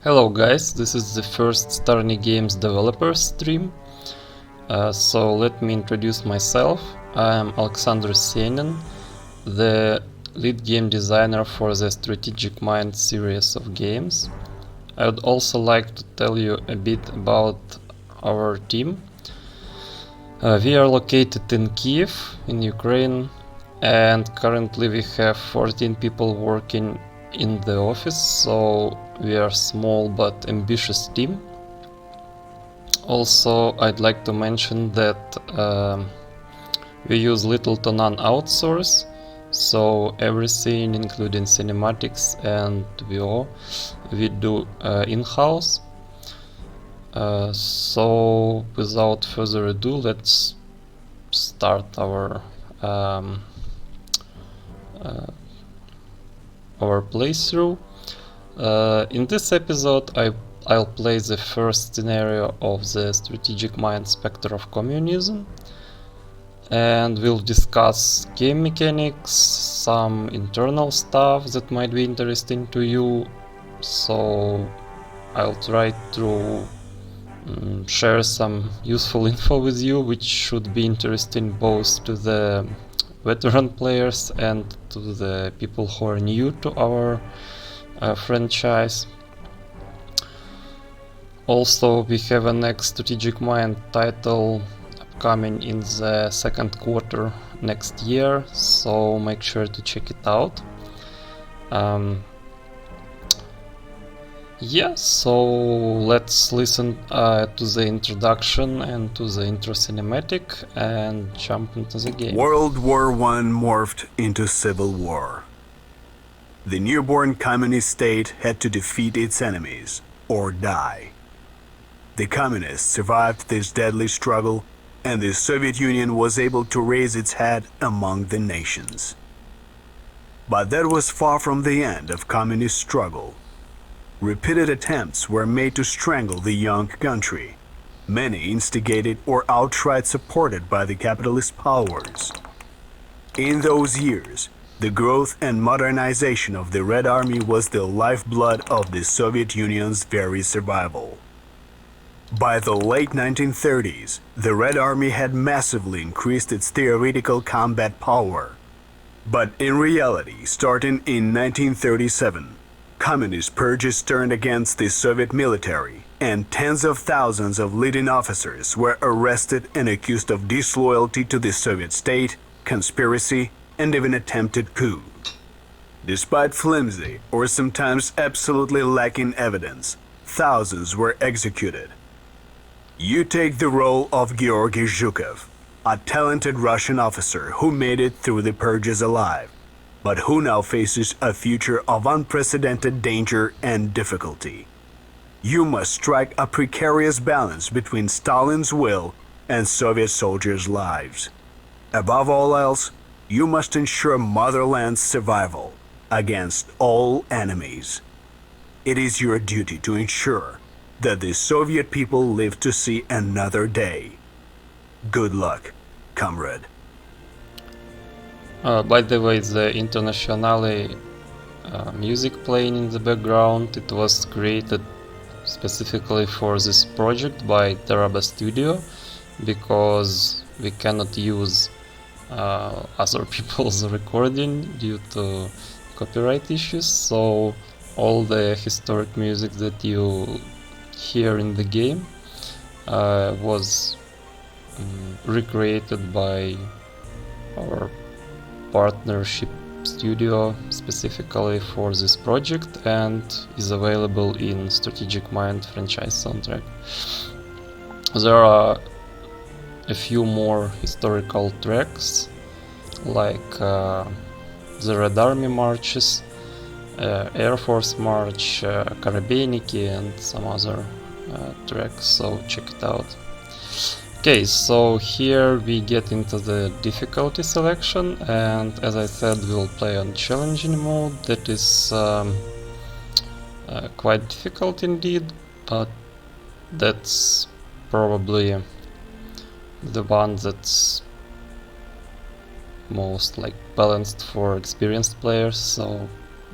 Hello guys, this is the first Starni Games developer stream. So let me introduce myself. I am Alexander Senin, the lead game designer for the Strategic Mind series of games. I would also like to tell you a bit about our team. We are located in Kiev, in Ukraine, and currently we have 14 people working in the office, so we are a small but ambitious team. Also, I'd like to mention that we use little to none outsource, so everything including cinematics and VO we do in-house. So without further ado, let's start our playthrough. In this episode I'll play the first scenario of the Strategic Mind Spectre of Communism, and we'll discuss game mechanics, some internal stuff that might be interesting to you. So I'll try to share some useful info with you, which should be interesting both to the veteran players and to the people who are new to our franchise. Also, we have a next Strategic Mind title upcoming in the second quarter next year, so make sure to check it out. Yeah, so let's listen to the introduction and to the intro cinematic and jump into the game. World War I morphed into civil war. The newborn communist state had to defeat its enemies or die. The communists survived this deadly struggle, and the Soviet Union was able to raise its head among the nations. But that was far from the end of communist struggle. Repeated attempts were made to strangle the young country, many instigated or outright supported by the capitalist powers. In those years, the growth and modernization of the Red Army was the lifeblood of the Soviet Union's very survival. By the late 1930s, the Red Army had massively increased its theoretical combat power. But in reality, starting in 1937, communist purges turned against the Soviet military, and tens of thousands of leading officers were arrested and accused of disloyalty to the Soviet state, conspiracy, and even attempted coup. Despite flimsy or sometimes absolutely lacking evidence, thousands were executed. You take the role of Georgy Zhukov, a talented Russian officer who made it through the purges alive, but who now faces a future of unprecedented danger and difficulty. You must strike a precarious balance between Stalin's will and Soviet soldiers' lives. Above all else, you must ensure Motherland's survival against all enemies. It is your duty to ensure that the Soviet people live to see another day. Good luck, comrade. By the way, the Internationale music playing in the background, it was created specifically for this project by Teraba Studio, because we cannot use other people's recording due to copyright issues, so all the historic music that you hear in the game was recreated by our partnership studio specifically for this project, and is available in Strategic Mind franchise soundtrack. There are a few more historical tracks, like the Red Army marches, Air Force March, Karabeniki, and some other tracks, so check it out. Okay, so here we get into the difficulty selection, and as I said, we'll play on challenging mode. That is quite difficult indeed, but that's probably the one that's most like balanced for experienced players, so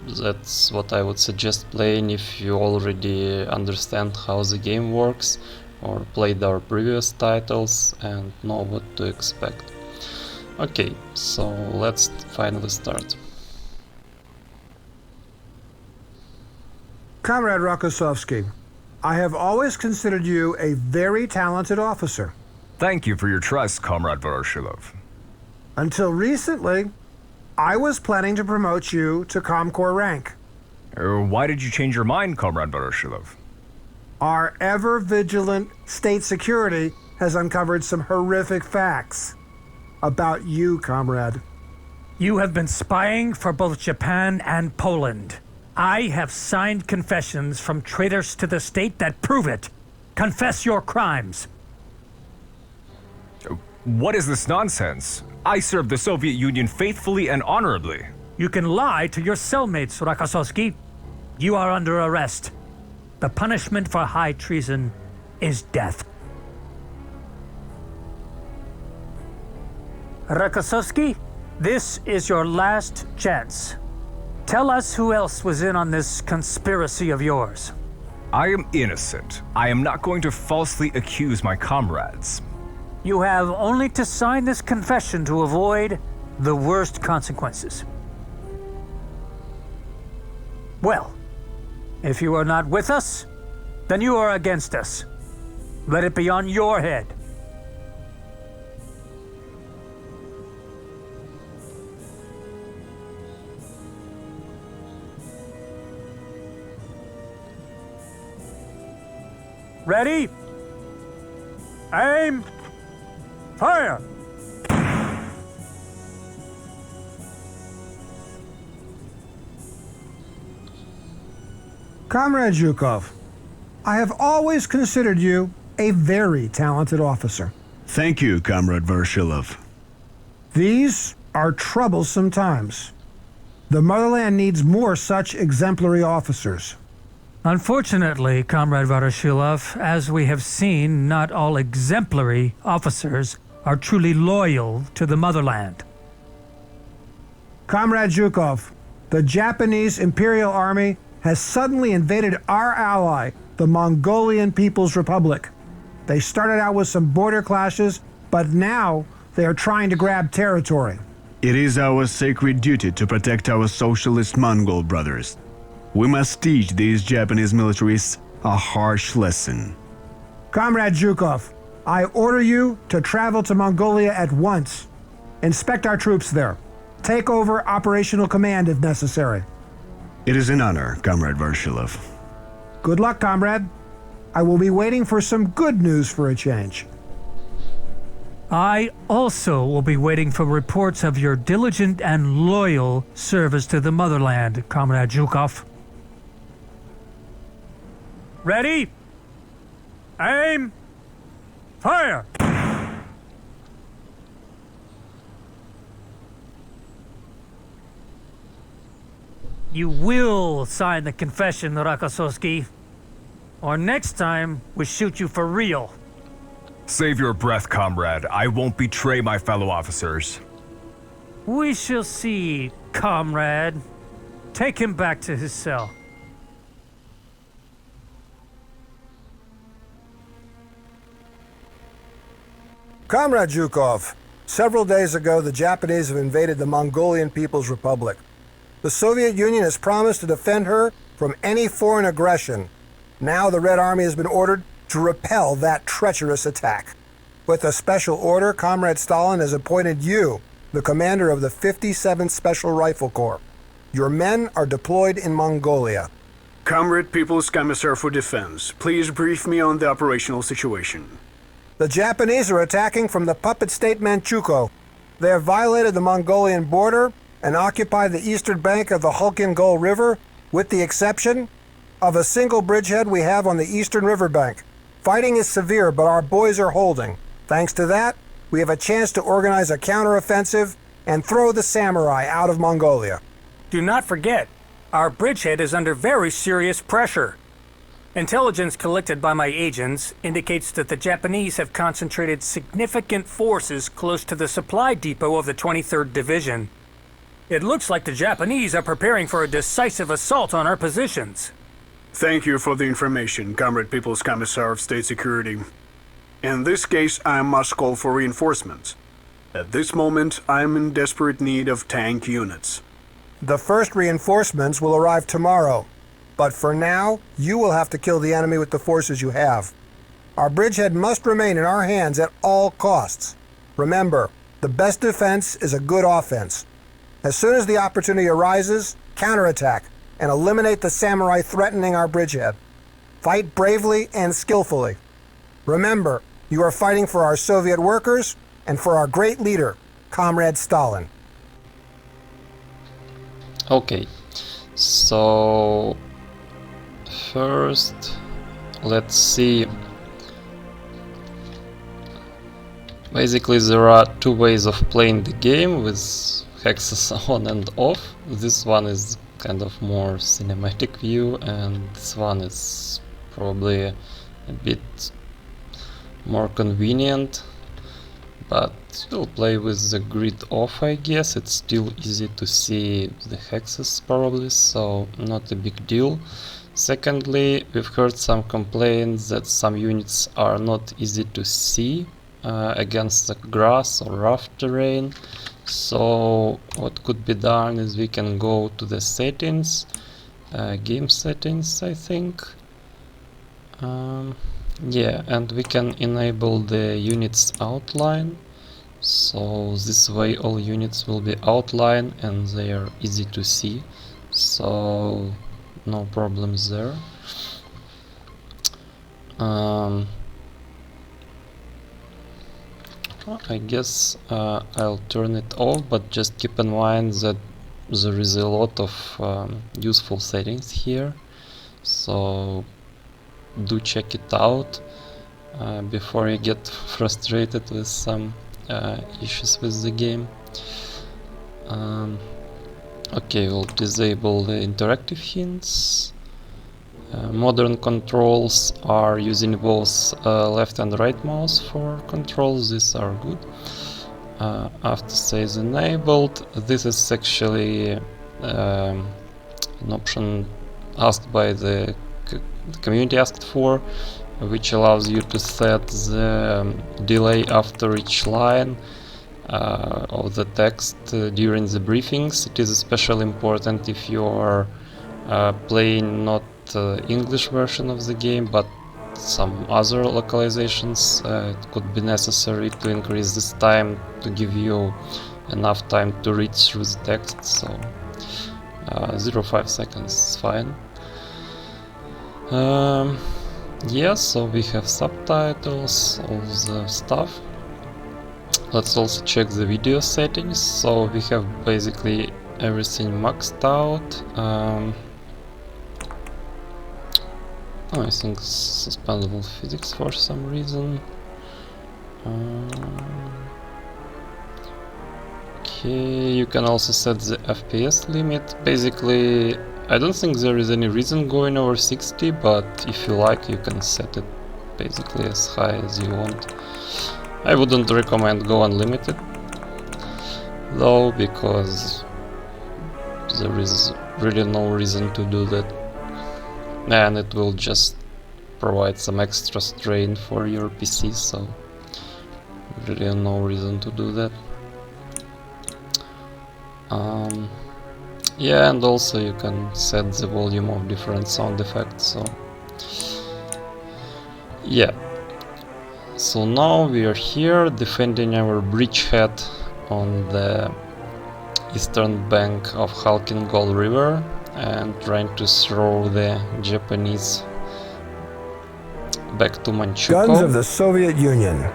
That's what I would suggest playing if you already understand how the game works or played our previous titles and know what to expect. Okay, so let's finally start. Comrade Rokossovsky, I have always considered you a very talented officer. Thank you for your trust, Comrade Voroshilov. Until recently, I was planning to promote you to Comcorps rank. Why did you change your mind, Comrade Voroshilov? Our ever-vigilant state security has uncovered some horrific facts about you, comrade. You have been spying for both Japan and Poland. I have signed confessions from traitors to the state that prove it. Confess your crimes. What is this nonsense? I served the Soviet Union faithfully and honorably. You can lie to your cellmates, Rokossovsky. You are under arrest. The punishment for high treason is death. Rokossovsky, this is your last chance. Tell us who else was in on this conspiracy of yours. I am innocent. I am not going to falsely accuse my comrades. You have only to sign this confession to avoid the worst consequences. Well, if you are not with us, then you are against us. Let it be on your head. Ready? Aim! Fire! Comrade Zhukov, I have always considered you a very talented officer. Thank you, Comrade Voroshilov. These are troublesome times. The Motherland needs more such exemplary officers. Unfortunately, Comrade Voroshilov, as we have seen, not all exemplary officers are truly loyal to the Motherland. Comrade Zhukov, the Japanese Imperial Army has suddenly invaded our ally, the Mongolian People's Republic. They started out with some border clashes, but now they are trying to grab territory. It is our sacred duty to protect our socialist Mongol brothers. We must teach these Japanese militarists a harsh lesson. Comrade Zhukov, I order you to travel to Mongolia at once. Inspect our troops there. Take over operational command if necessary. It is an honor, Comrade Voroshilov. Good luck, comrade. I will be waiting for some good news for a change. I also will be waiting for reports of your diligent and loyal service to the Motherland, Comrade Zhukov. Ready? Aim! Fire! You will sign the confession, Rokossovsky. Or next time, we shoot you for real. Save your breath, comrade. I won't betray my fellow officers. We shall see, comrade. Take him back to his cell. Comrade Zhukov, several days ago the Japanese have invaded the Mongolian People's Republic. The Soviet Union has promised to defend her from any foreign aggression. Now the Red Army has been ordered to repel that treacherous attack. With a special order, Comrade Stalin has appointed you the commander of the 57th Special Rifle Corps. Your men are deployed in Mongolia. Comrade People's Commissar for Defense, please brief me on the operational situation. The Japanese are attacking from the puppet state Manchukuo. They have violated the Mongolian border and occupied the eastern bank of the Khalkhin Gol River, with the exception of a single bridgehead we have on the eastern riverbank. Fighting is severe, but our boys are holding. Thanks to that, we have a chance to organize a counteroffensive and throw the samurai out of Mongolia. Do not forget, our bridgehead is under very serious pressure. Intelligence collected by my agents indicates that the Japanese have concentrated significant forces close to the supply depot of the 23rd Division. It looks like the Japanese are preparing for a decisive assault on our positions. Thank you for the information, Comrade People's Commissar of State Security. In this case, I must call for reinforcements. At this moment, I am in desperate need of tank units. The first reinforcements will arrive tomorrow, but for now, you will have to kill the enemy with the forces you have. Our bridgehead must remain in our hands at all costs. Remember, the best defense is a good offense. As soon as the opportunity arises, counterattack and eliminate the samurai threatening our bridgehead. Fight bravely and skillfully. Remember, you are fighting for our Soviet workers and for our great leader, Comrade Stalin. Okay, so first let's see. Basically there are two ways of playing the game with hexes on and off. This one is kind of more cinematic view, and this one is probably a bit more convenient, but we'll play with the grid off, I guess. It's still easy to see the hexes probably, so not a big deal. Secondly, we've heard some complaints that some units are not easy to see against the grass or rough terrain. So what could be done is we can go to the settings, game settings, I think. Yeah, and we can enable the units outline. So this way all units will be outlined and they are easy to see. So no problems there. I guess I'll turn it off, but just keep in mind that there is a lot of useful settings here, so do check it out before you get frustrated with some issues with the game. Okay, we'll disable the interactive hints. Modern controls are using both left and right mouse for controls. These are good. After says enabled, this is actually an option asked by the community asked for, which allows you to set the delay after each line of the text during the briefings. It is especially important if you are playing not English version of the game, but some other localizations. It could be necessary to increase this time to give you enough time to read through the text, so 0.5 seconds is fine. Yeah, so we have subtitles, all the stuff. Let's also check the video settings. So we have basically everything maxed out. Oh, I think suspendable physics for some reason. Okay, you can also set the FPS limit. Basically, I don't think there is any reason going over 60, but if you like, you can set it basically as high as you want. I wouldn't recommend go unlimited though, because there is really no reason to do that, and it will just provide some extra strain for your PC, so really no reason to do that. Yeah, and also you can set the volume of different sound effects, so yeah. So now we are here defending our bridgehead on the eastern bank of Khalkhin Gol river and trying to throw the Japanese back to Manchukuo. Guns of the Soviet Union.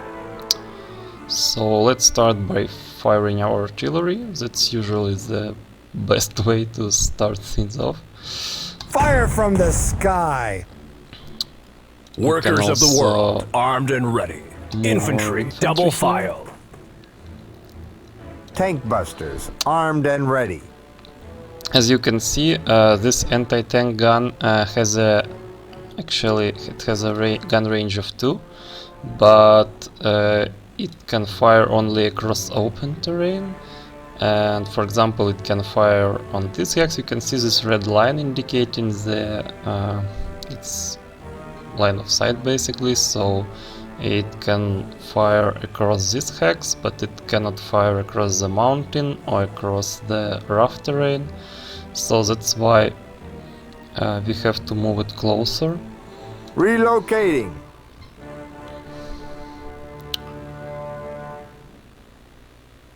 So let's start by firing our artillery. That's usually the best way to start things off. Fire from the sky! Workers of the world, armed and ready. Infantry, double file. Tank busters, armed and ready. As you can see, this anti-tank gun has a gun range of 2, but it can fire only across open terrain, And for example, it can fire on this hex. You can see this red line indicating the its line of sight basically, so it can fire across this hex, but it cannot fire across the mountain or across the rough terrain, so that's why we have to move it closer. Relocating.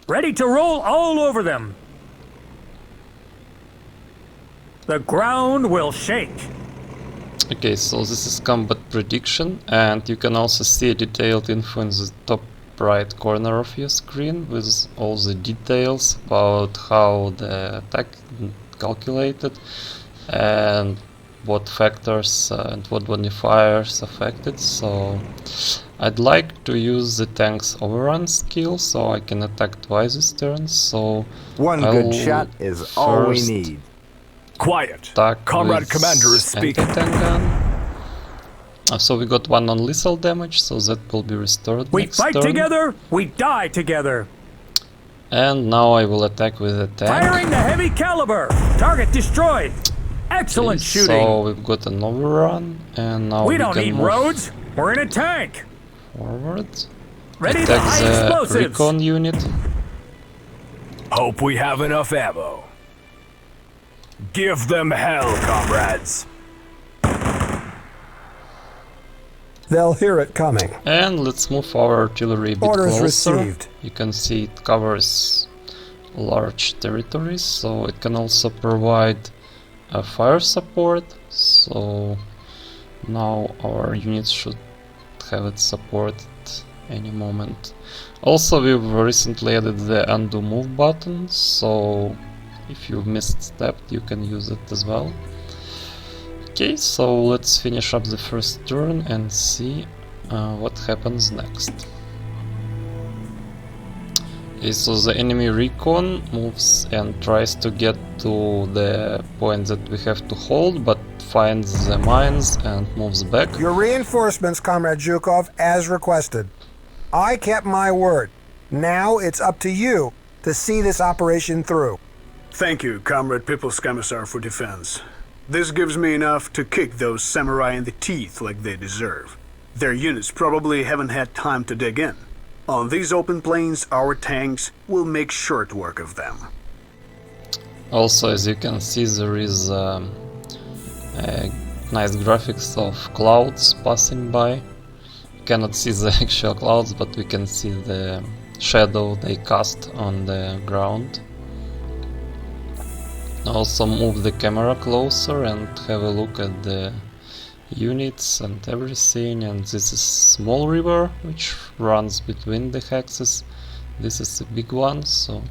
Ready to roll all over them. The ground will shake. Okay, so this is combat prediction, and you can also see detailed info in the top right corner of your screen with all the details about how the attack calculated and what factors and what modifiers affected. So I'd like to use the tank's overrun skill so I can attack twice this turn, so One good shot is all we need. Quiet. Comrade Commander is speaking. So we got one non-lethal damage, so that will be restored We next fight turn. together, we die together. And now I will attack with a tank. Firing the heavy caliber. Target destroyed. Excellent Okay, shooting. So we've got an overrun, and now We don't can need move roads. We're in a tank. forward. Ready to Attack high the explosives. Recon Unit. Hope we have enough ammo. Give them hell, comrades. They'll hear it coming. And let's move our artillery a bit Orders closer. received. You can see it covers large territories, so it can also provide fire support. So now our units should have it supported any moment. Also, we've recently added the undo move button, so if you misstepped, you can use it as well. Okay, so let's finish up the first turn and see what happens next. Okay, so the enemy recon moves and tries to get to the point that we have to hold, but finds the mines and moves back. Your reinforcements, Comrade Zhukov, as requested. I kept my word. Now it's up to you to see this operation through. Thank you, Comrade People's Commissar for Defense. This gives me enough to kick those samurai in the teeth like they deserve. Their units probably haven't had time to dig in. On these open plains, our tanks will make short work of them. Also, as you can see, there is nice graphics of clouds passing by. You cannot see the actual clouds, but we can see the shadow they cast on the ground. Also move the camera closer and have a look at the units and everything. And this is small river which runs between the hexes. This is a big one, so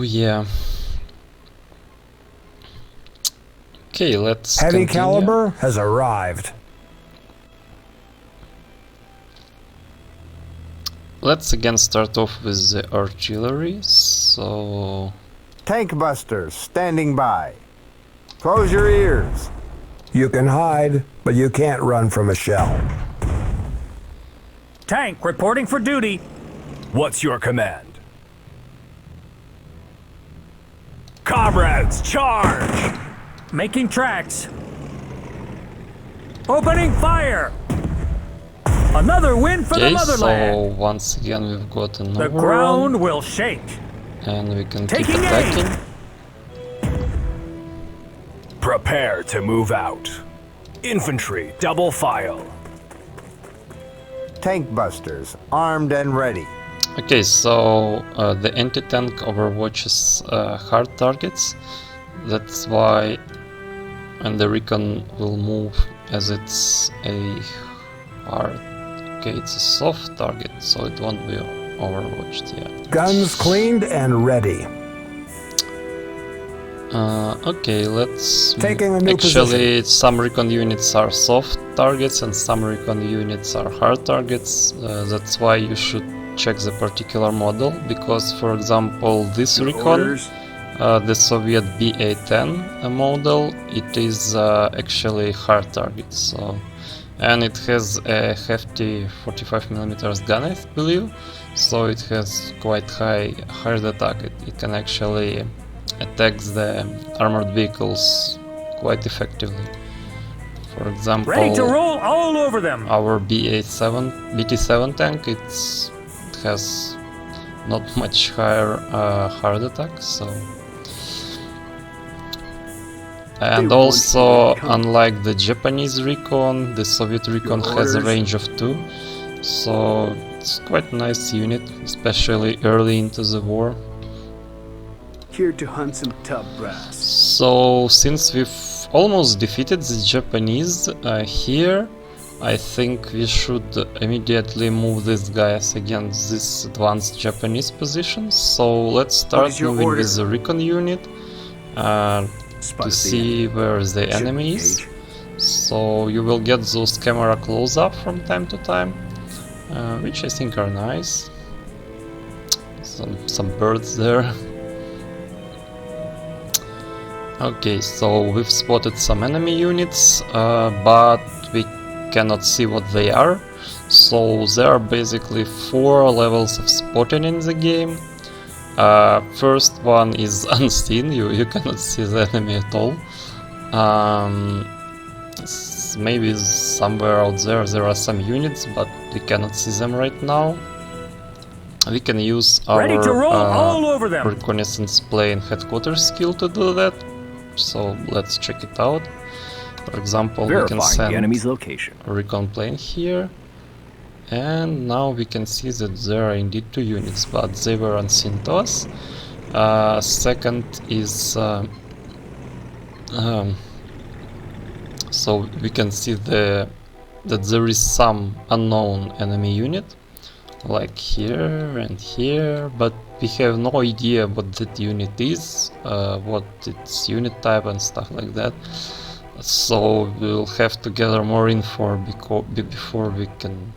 yeah. Okay, let's Heavy continue. caliber has arrived. Let's again start off with the artillery. So Tank busters standing by. Close your ears. You can hide, but you can't run from a shell. Tank reporting for duty. What's your command? Comrades, charge! Making tracks. Opening fire. Another win for the okay, Motherland. so once again we've got an The overrun, ground will shake. and we can keep Taking attacking. Prepare to move out. Infantry, double file. Tank busters armed and ready. Okay, so the anti-tank overwatches hard targets. That's why, and the Recon will move as it's a hard. Okay, it's a soft target, so it won't be overwatched. Yeah. Guns cleaned and ready. Okay, let's. Taking a new Actually, some Recon units are soft targets and some Recon units are hard targets. That's why you should check the particular model, because, for example, this Recon, the Soviet BA-10 model, it is actually hard target. So and it has a hefty 45mm gun, I believe, so it has quite high hard attack. It can actually attack the armored vehicles quite effectively. For example, Ready to roll all over them. Our BT-7 tank, it has not much higher hard attack, so. And also, unlike the Japanese Recon, the Soviet Recon has a range of 2, so it's quite a nice unit, especially early into the war. Here to hunt some tough brass. So, since we've almost defeated the Japanese here, I think we should immediately move these guys against this advanced Japanese positions. So let's start moving with the Recon Unit to see where the enemy is. So you will get those camera close-up from time to time, which I think are nice. Some birds there. Okay, so we've spotted some enemy units, but we cannot see what they are. So there are basically 4 levels of spotting in the game. First one is unseen, you cannot see the enemy at all. Maybe somewhere out there are some units, but we cannot see them right now. We can use our reconnaissance plane headquarters skill to do that. So let's check it out. For example, we can send the enemy's location. a recon plane here, and now we can see that there are indeed 2 units, but they were unseen to us. Second is so we can see that there is some unknown enemy unit, like here and here, but we have no idea what that unit is, what its unit type and stuff like that. So we'll have to gather more info before we can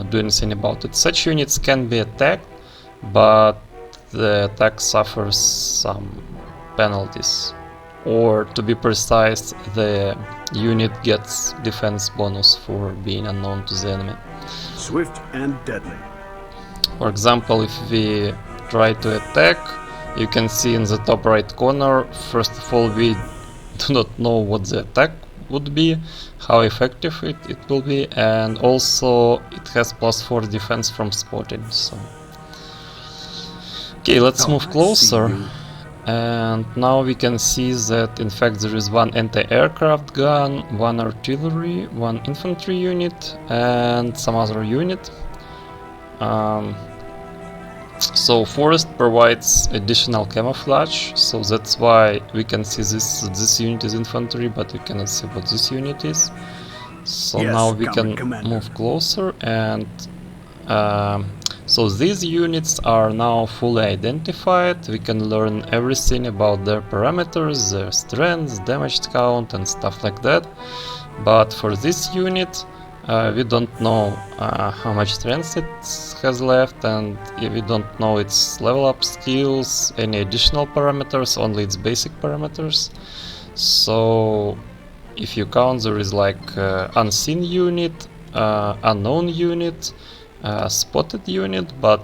do anything about it. Such units can be attacked, but the attack suffers some penalties. Or to be precise, the unit gets defense bonus for being unknown to the enemy. Swift and deadly. For example, if we try to attack, you can see in the top right corner, first of all, we do not know what the attack would be, how effective it will be, and also it has +4 defense from spotting. So, okay, let's move closer. And now we can see that in fact there is 1 anti-aircraft gun, 1 artillery, 1 infantry unit, and some other unit. So forest provides additional camouflage, so that's why we can see this unit is infantry, but we cannot see what this unit is. So yes, now we can Commander. move closer, and so these units are now fully identified. We can learn everything about their parameters, their strengths, damage count and stuff like that. But for this unit, we don't know how much strength it has left, and we don't know its level up skills, any additional parameters, only its basic parameters. So if you count, there is like unseen unit, unknown unit, spotted unit, but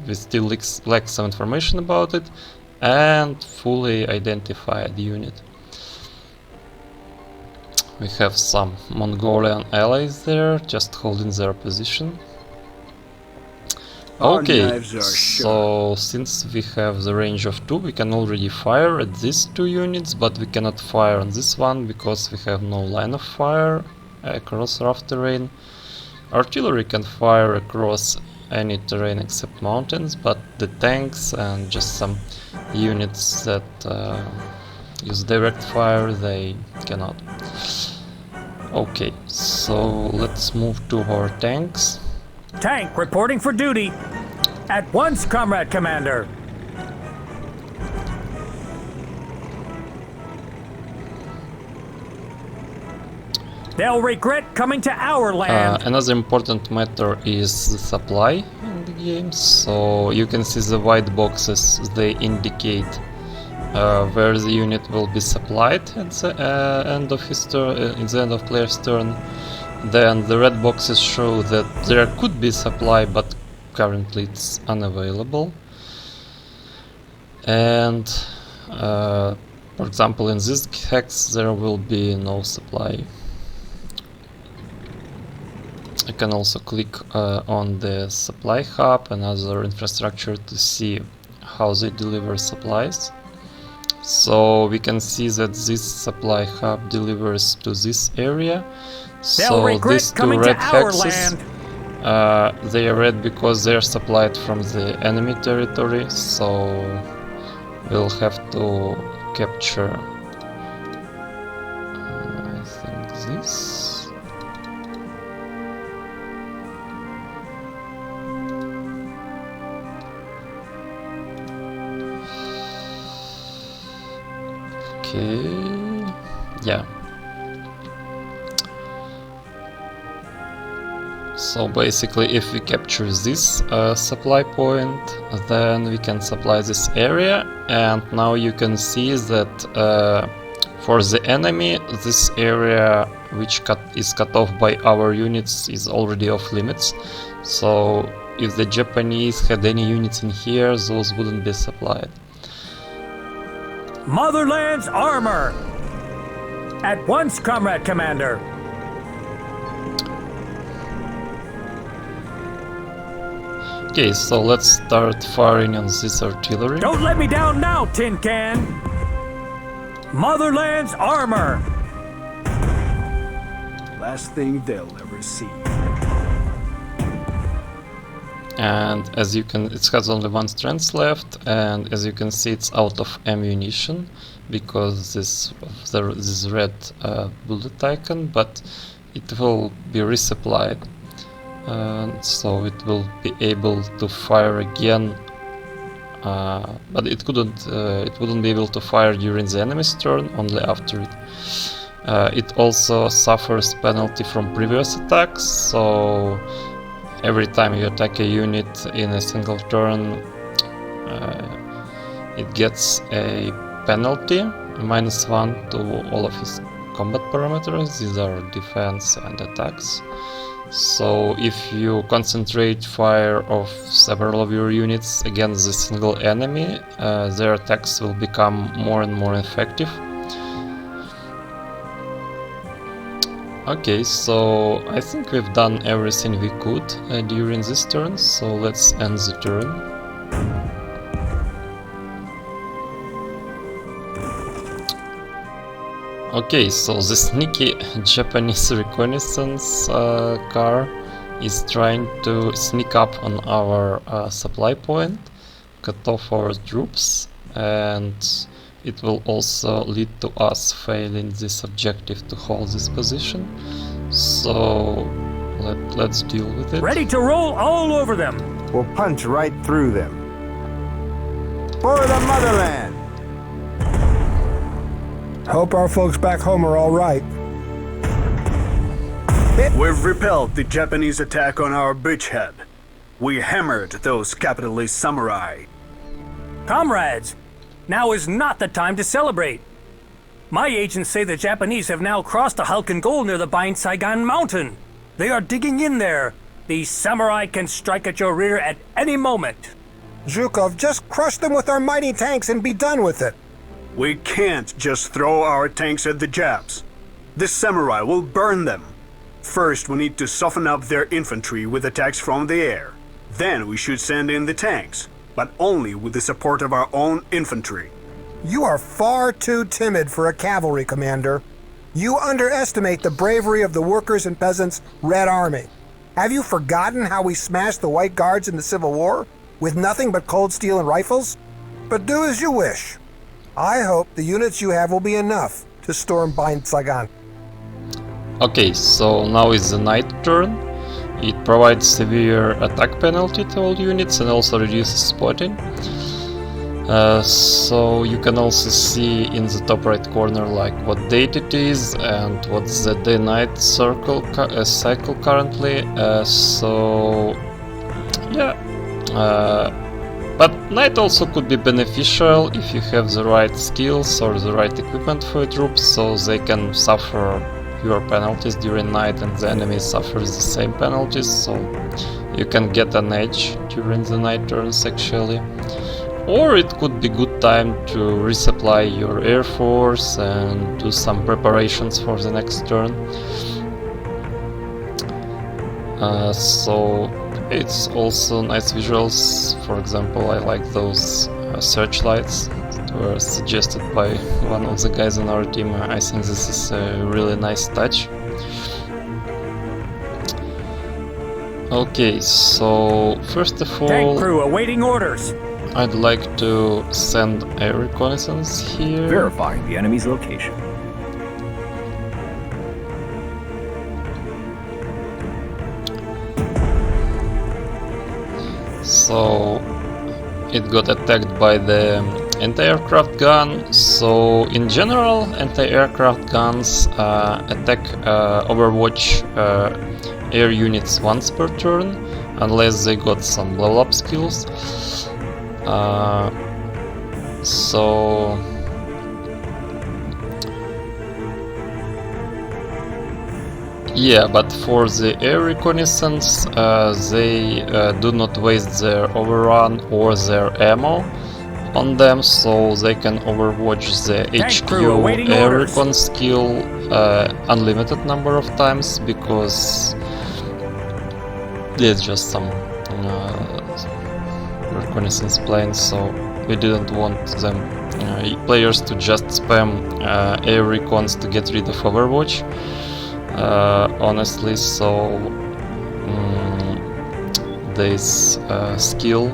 we still lack some information about it, and fully identified unit. We have some Mongolian allies there, just holding their position. Okay, so since we have the range of 2, we can already fire at these 2 units, but we cannot fire on this one because we have no line of fire across rough terrain. Artillery can fire across any terrain except mountains, but the tanks and just some units that use direct fire, they cannot. Okay, so let's move to our tanks. Tank reporting for duty. At once, Comrade Commander. They'll regret coming to our land. Another important matter is the supply in the game. So you can see the white boxes, they indicate where the unit will be supplied at the end of his turn, in the end of player's turn. Then the red boxes show that there could be supply, but currently it's unavailable. And for example, in this hex there will be no supply. I can also click on the supply hub and other infrastructure to see how they deliver supplies. So we can see that this supply hub delivers to this area. So these two red hexes, they are red because they are supplied from the enemy territory. So we'll have to capture, I think, this. Okay, yeah. So basically, if we capture this supply point, then we can supply this area, and now you can see that for the enemy, this area which is cut off by our units is already off limits. So if the Japanese had any units in here, those wouldn't be supplied. Motherland's armor! At once, Comrade Commander! Okay, so let's start firing on this artillery. Don't let me down now, Tin Can! Motherland's armor! Last thing they'll ever see. And as you can, it has only one strength left, and as you can see, it's out of ammunition because this red bullet icon, but it will be resupplied, so it will be able to fire again. But it wouldn't be able to fire during the enemy's turn, only after it. It also suffers penalty from previous attacks, so every time you attack a unit in a single turn, it gets a penalty, -1 to all of his combat parameters. These are defense and attacks. So if you concentrate fire of several of your units against a single enemy, their attacks will become more and more effective. Okay, so I think we've done everything we could during this turn, so let's end the turn. Okay, so the sneaky Japanese reconnaissance car is trying to sneak up on our supply point, cut off our troops, and it will also lead to us failing this objective to hold this position. So let's deal with it. Ready to roll all over them! We'll punch right through them. For the motherland! Hope our folks back home are all right. We've repelled the Japanese attack on our bridgehead. We hammered those capitalist samurai. Comrades, now is not the time to celebrate. My agents say the Japanese have now crossed the Khalkhin Gol near the Saigon mountain. They are digging in there. The samurai can strike at your rear at any moment. Zhukov, just crush them with our mighty tanks and be done with it. We can't just throw our tanks at the Japs. The samurai will burn them. First, we need to soften up their infantry with attacks from the air. Then we should send in the tanks, but only with the support of our own infantry. You are far too timid for a cavalry commander. You underestimate the bravery of the workers' and peasants' Red Army. Have you forgotten how we smashed the White Guards in the Civil War with nothing but cold steel and rifles? But do as you wish. I hope the units you have will be enough to storm Saigon. Okay, so now is the night turn. It provides severe attack penalty to all units and also reduces spotting. So you can also see in the top right corner like what date it is and what's the day-night cycle currently. So yeah, But night also could be beneficial if you have the right skills or the right equipment for your troops, so they can suffer fewer penalties during night and the enemy suffers the same penalties, so you can get an edge during the night turns actually. Or it could be good time to resupply your air force and do some preparations for the next turn. So it's also nice visuals. For example, I like those searchlights that were suggested by one of the guys on our team. I think this is a really nice touch. Okay, so first of all, Tank crew awaiting orders. I'd like to send a reconnaissance here. Verifying the enemy's location. So it got attacked by the anti-aircraft gun. So in general, anti-aircraft guns attack Overwatch air units once per turn, unless they got some level up skills. So yeah, but for the air reconnaissance, they do not waste their overrun or their ammo on them, so they can overwatch the HQ air recon skill unlimited number of times, because there's just some reconnaissance planes, so we didn't want them players to just spam air recons to get rid of Overwatch, honestly. So this skill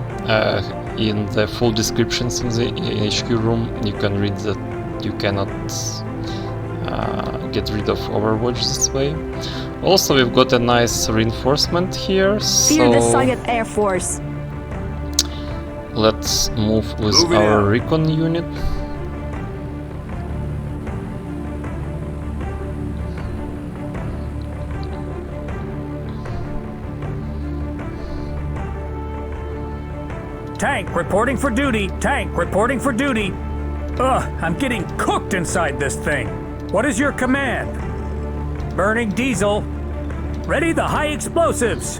in the full descriptions in the HQ room, you can read that you cannot get rid of Overwatch this way. Also, we've got a nice reinforcement here, Fear the Soviet Air Force. Let's move with our Recon Unit. Tank reporting for duty. Tank reporting for duty. Ugh, I'm getting cooked inside this thing. What is your command? Burning diesel. Ready the high explosives.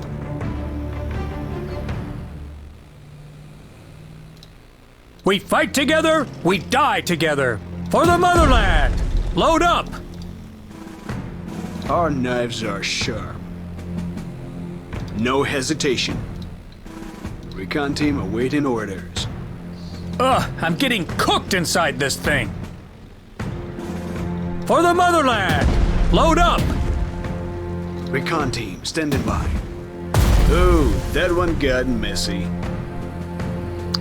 We fight together, we die together. For the Motherland! Load up! Our knives are sharp. No hesitation. Recon team awaiting orders. Ugh, I'm getting cooked inside this thing. For the Motherland! Load up! Recon team standing by. Oh, that one got messy.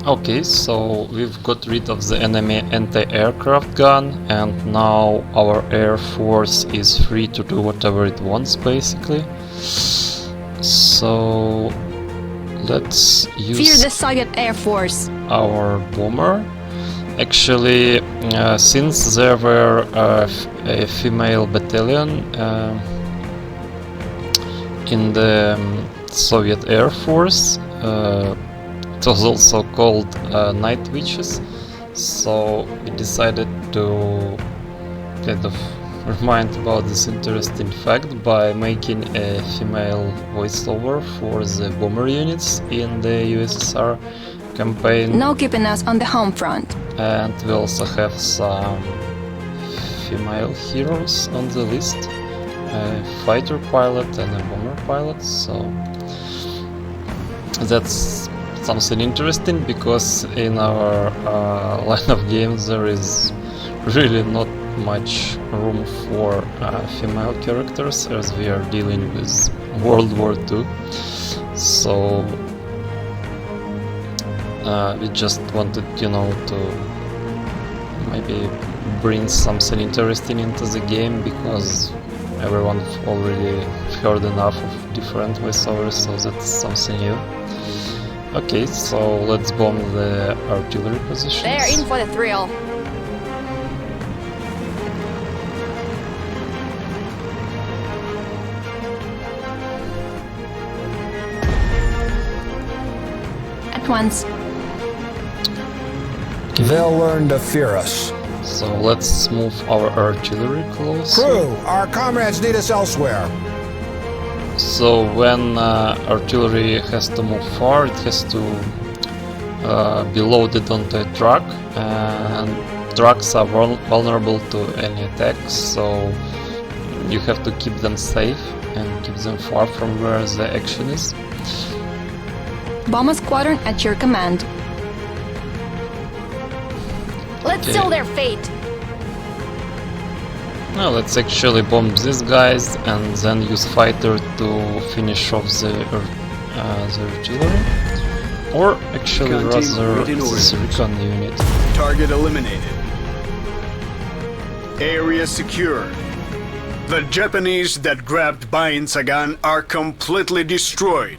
Okay, so we've got rid of the enemy anti-aircraft gun, and now our air force is free to do whatever it wants, basically. So let's use Fear the Soviet Air Force. our bomber. Actually, since there were a female battalion in the Soviet Air Force, it was also called Night Witches, so we decided to kind of remind about this interesting fact by making a female voiceover for the bomber units in the USSR campaign. No keeping us on the home front. And we also have some female heroes on the list, a fighter pilot and a bomber pilot, so that's something interesting, because in our line of games there is really not much room for female characters, as we are dealing with World War II. So we just wanted, you know, to maybe bring something interesting into the game, because everyone already heard enough of different voiceovers, so that's something new. Okay, so let's bomb the artillery positions. They're in for the thrill. At once. They'll learn to fear us. So let's move our artillery closer. Crew, our comrades need us elsewhere. So when artillery has to move far, it has to be loaded onto a truck, and trucks are vulnerable to any attacks, so you have to keep them safe and keep them far from where the action is. Bomber squadron at your command. Let's Okay. seal their fate. Now let's actually bomb these guys and then use fighter to finish off the artillery. Or actually Recon team rather ready in this order. recon unit. Target eliminated. Area secure. The Japanese that grabbed Bain Sagan are completely destroyed.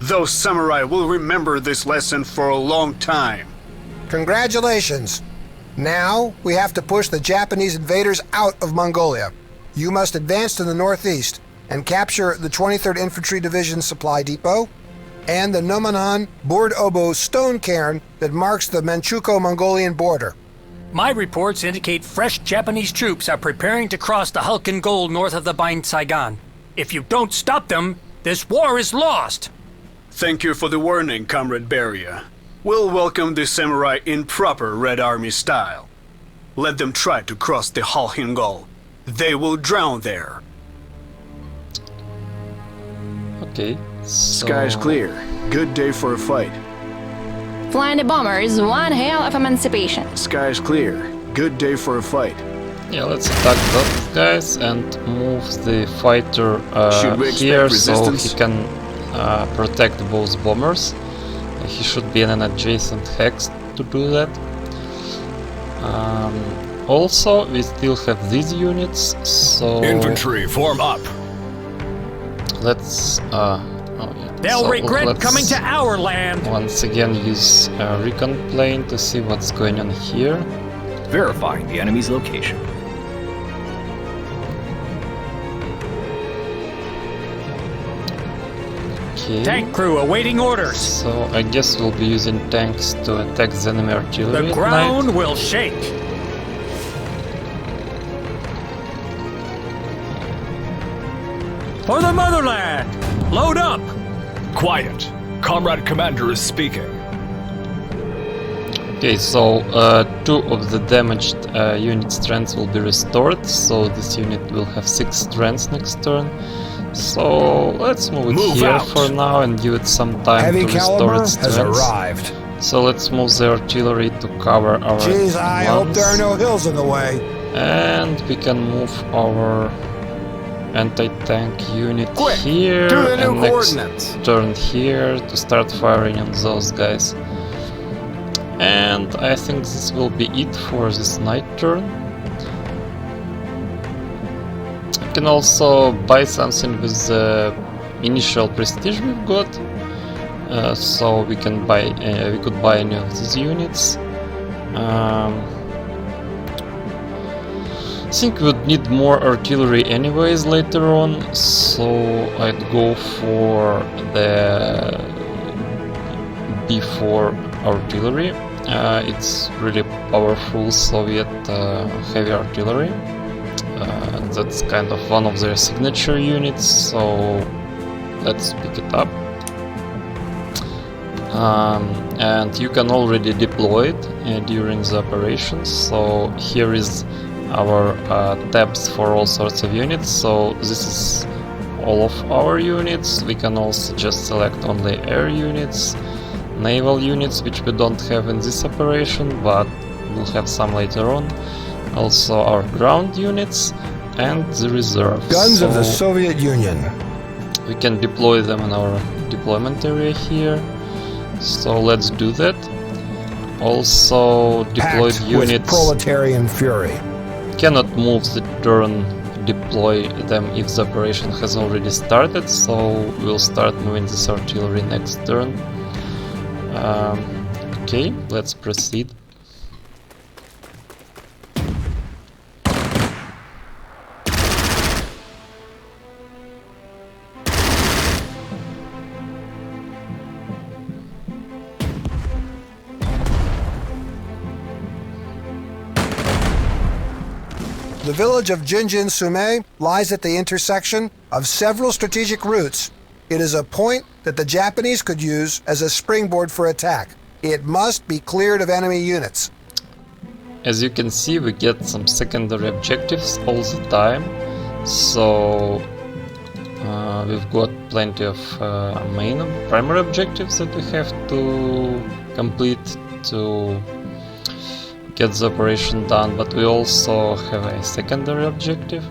Those samurai will remember this lesson for a long time. Congratulations. Now we have to push the Japanese invaders out of Mongolia. You must advance to the northeast and capture the 23rd Infantry Division supply depot and the Nomanan Board Obo stone cairn that marks the Manchukuo-Mongolian border. My reports indicate fresh Japanese troops are preparing to cross the Khalkhin Gol north of the Bain Saigon. If you don't stop them, this war is lost. Thank you for the warning, Comrade Beria. We'll welcome the samurai in proper Red Army style. Let them try to cross the Khalkhin Gol. They will drown there. Okay. So Sky's clear. Good day for a fight. Flying the bomber is one hell of emancipation. Sky's clear. Good day for a fight. yeah, let's attack those guys and move the fighter Should we expect here so resistance? he can protect both bombers. He should be in an adjacent hex to do that. Also, we still have these units, so Infantry, form up. let's. They'll so regret let's coming to our land. once again use a recon plane to see what's going on here. Verifying the enemy's location. Okay. Tank crew awaiting orders. So I guess we'll be using tanks to attack the enemy artillery The at ground night. will shake. For the Motherland! Load up! Quiet. Comrade Commander is speaking. Okay, so 2 of the damaged unit strengths will be restored, so this unit will have 6 strengths next turn. So let's move it Move here out. for now and give it some time Heavy to restore caliber its has strengths. arrived. So let's move the artillery to cover our Geez, I hope there are no hills in the way. And we can move our anti-tank unit Quick, here to the new and next coordinates. turn here to start firing on those guys. And I think this will be it for this night turn. You can also buy something with the initial prestige we've got. So we can buy, we could buy any of these units. I think we would need more artillery anyways later on, so I'd go for the B4 artillery. It's really powerful Soviet heavy artillery. That's kind of one of their signature units, so let's pick it up. And you can already deploy it during the operations, so here is our tabs for all sorts of units. So this is all of our units. We can also just select only air units, naval units, which we don't have in this operation, but we'll have some later on. Also our ground units and the reserves. Guns of the So Soviet Union. we can deploy them in our deployment area here. So let's do that. Also deployed Packed with units proletarian fury. cannot move the turn, deploy them if the operation has already started, so we'll start moving this artillery next turn. Okay, let's proceed. The village of Jinjin Sume lies at the intersection of several strategic routes. It is a point that the Japanese could use as a springboard for attack. It must be cleared of enemy units. As you can see, we get some secondary objectives all the time, so we've got plenty of primary objectives that we have to complete to get the operation done, but we also have a secondary objective,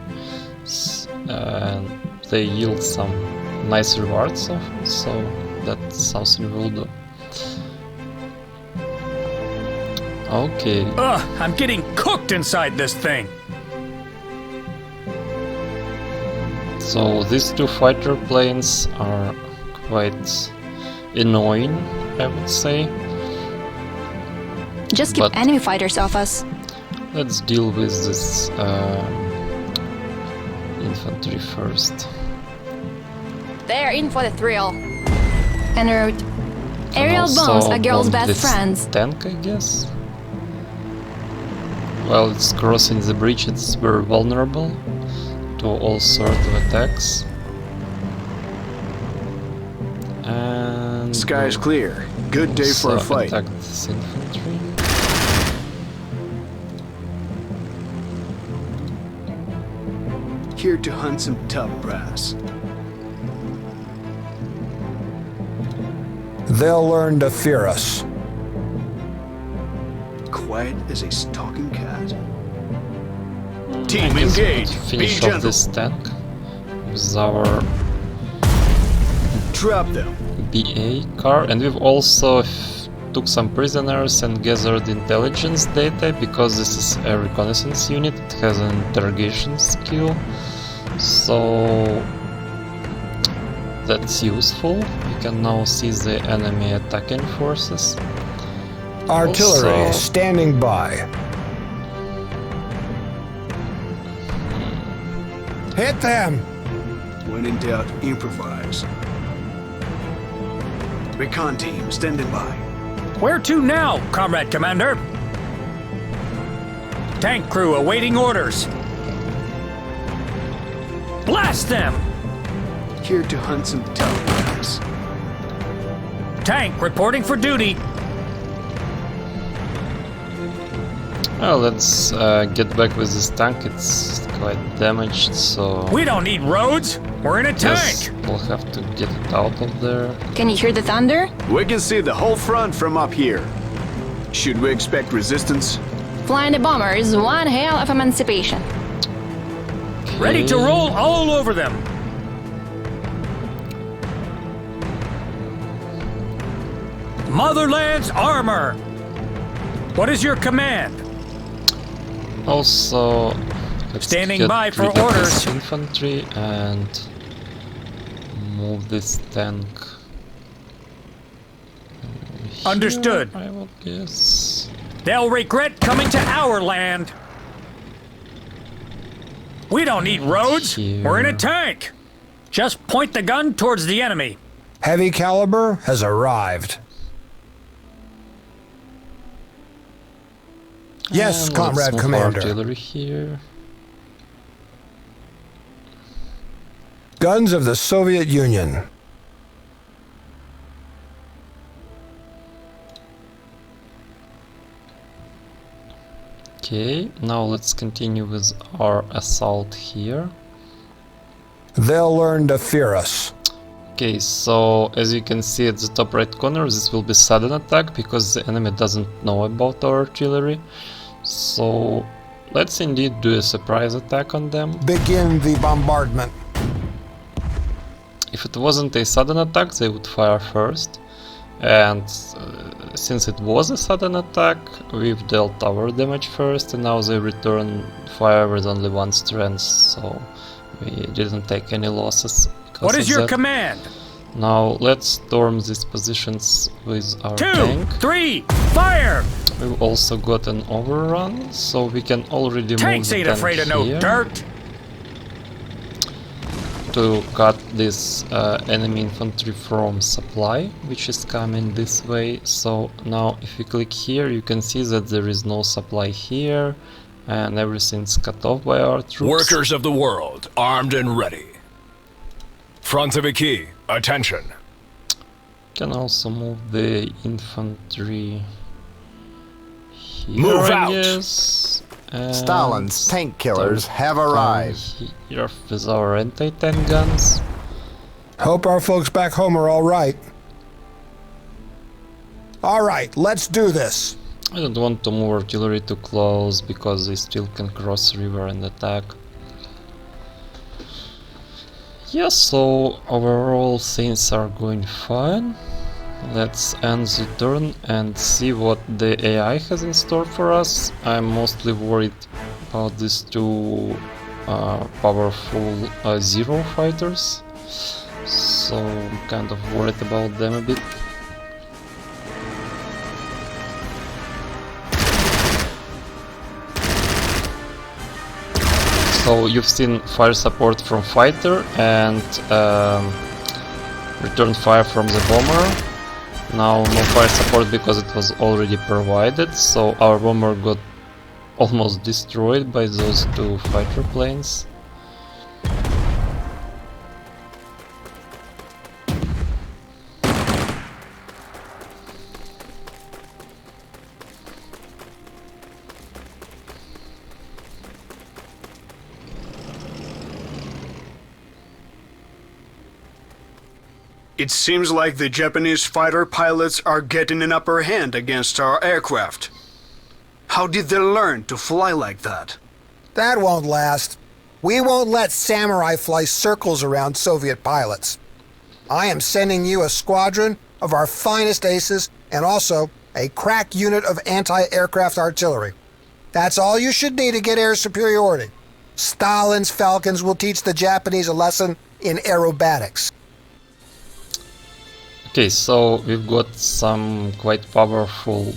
and they yield some nice rewards often, so that's something we'll do. Okay. Ugh, I'm getting cooked inside this thing. So these two fighter planes are quite annoying, I would say. Just keep enemy fighters off us. Let's deal with this infantry first. They're in for the thrill. En route. Aerial Also bombs are girls' bomb best this friends. Tank, I guess. While it's crossing the bridge, it's very vulnerable to all sorts of attacks. And Sky's clear. Good day for a fight. Attack this infantry. Here to hunt some tough brass. They'll learn to fear us. Quiet as a stalking cat. I Team guess we could engaged. Be finish off gentle. this tank with our Drop them. BA car, and we've also took some prisoners and gathered intelligence data, because this is a reconnaissance unit. It has an interrogation skill, so that's useful. We can now see the enemy attacking forces. Artillery Also- standing by. Hit them! When in doubt, improvise. Recon team standing by. Where to now, Comrade Commander? Tank crew awaiting orders. Blast them! Here to hunt some tough brass. Tank reporting for duty. Well, let's get back with this tank. It's quite damaged, so We don't need roads. We're in a yes, tank. we'll have to get it out of there. Can you hear the thunder? We can see the whole front from up here. Should we expect resistance? Flying the bomber is one hell of emancipation. Ready to Okay. roll all over them. Motherland's armor. What is your command? Also, let's Standing get by for rid of orders. this infantry and move this tank. Understood. Here, I would guess. They'll regret coming to our land. We don't need roads. Here. We're in a tank. Just point the gun towards the enemy. Heavy caliber has arrived. Yes, And Comrade let's move Commander. Artillery here. Guns of the Soviet Union. Okay, now let's continue with our assault here. They'll learn to fear us. Okay, so as you can see at the top right corner, this will be sudden attack because the enemy doesn't know about our artillery. So let's indeed do a surprise attack on them. Begin the bombardment. If it wasn't a sudden attack, they would fire first. And since it was a sudden attack, we've dealt tower damage first, and now they return fire with only one strength, so we didn't take any losses. What is your that. command? Now let's storm these positions with our 2, tank. 3, fire! We've also got an overrun, so we can already Tanks move the ain't tank afraid of no here dirt. to cut this enemy infantry from supply, which is coming this way. So now if you click here, you can see that there is no supply here, and everything's cut off by our troops. Workers of the world, armed and ready. Frontoviki, attention. Can also move the infantry here, Move I out. guess. And Stalin's tank killers have arrived. Here with our anti-tank guns. Hope our folks back home are all right. All right, let's do this. I don't want to move artillery too close because they still can cross river and attack. Yeah, so overall things are going fine. Let's end the turn and see what the AI has in store for us. I'm mostly worried about these two powerful Zero fighters, so I'm kind of worried about them a bit. So you've seen fire support from fighter and return fire from the bomber. Now no fire support because it was already provided, so our bomber got almost destroyed by those two fighter planes. It seems like the Japanese fighter pilots are getting an upper hand against our aircraft. How did they learn to fly like that? That won't last. We won't let samurai fly circles around Soviet pilots. I am sending you a squadron of our finest aces and also a crack unit of anti-aircraft artillery. That's all you should need to get air superiority. Stalin's Falcons will teach the Japanese a lesson in aerobatics. Okay, so we've got some quite powerful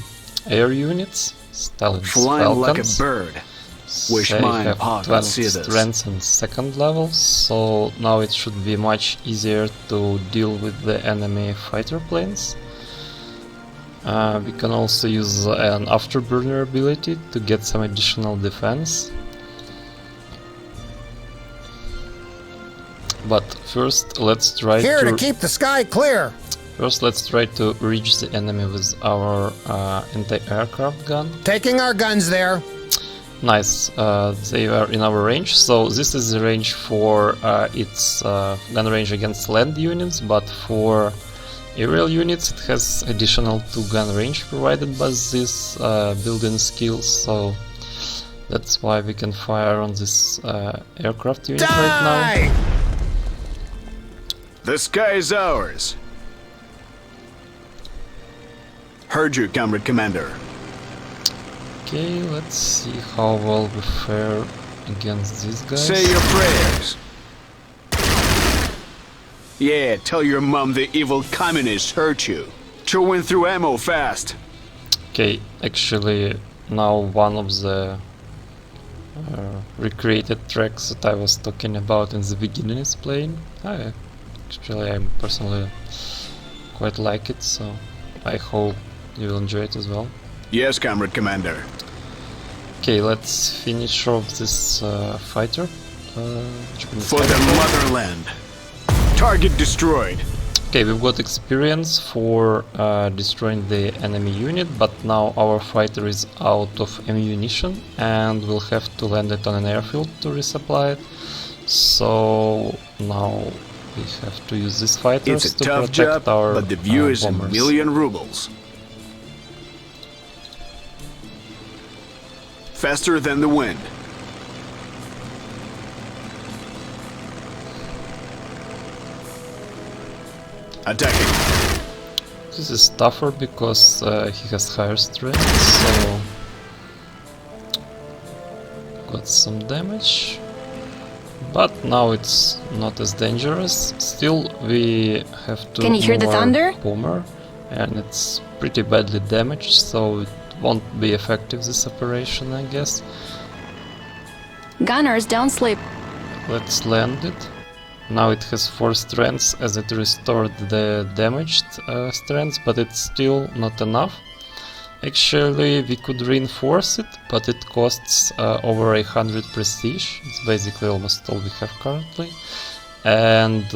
air units. Stalin's Flying like a Falcons. bird. Wish They mine have pa could 12 see this. strength and second level, so now it should be much easier to deal with the enemy fighter planes. We can also use an afterburner ability to get some additional defense. But first let's try Here to keep the sky clear. First, let's try to reach the enemy with our anti-aircraft gun. Taking our guns there. Nice, they are in our range. So this is the range for its gun range against land units, but for aerial units it has additional 2 gun range provided by this building skills. So that's why we can fire on this aircraft unit right now. The sky is ours. Heard you, Comrade Commander. Okay, let's see how well we fare against these guys. Say your prayers. Yeah, tell your mom the evil communists hurt you. Chewing through ammo fast. Okay, actually now one of the recreated tracks that I was talking about in the beginning is playing. I personally quite like it, so I hope you will enjoy it as well. Yes, Comrade Commander. Okay, let's finish off this fighter. For the Motherland. Target destroyed. Okay, we've got experience for destroying the enemy unit, but now our fighter is out of ammunition and we'll have to land it on an airfield to resupply it. So now we have to use these fighters It's a to tough protect job, our but the view is bombers. 1,000,000 rubles. Faster than the wind. Attacking. This is tougher because he has higher strength, so got some damage. But now it's not as dangerous. Still, we have to Can you hear the move our thunder? bomber, and it's pretty badly damaged, so it won't be effective this operation, I guess. Gunners, don't sleep. Let's land it. Now it has 4 strengths as it restored the damaged strengths, but it's still not enough. Actually, we could reinforce it, but it costs over 100 prestige. It's basically almost all we have currently. And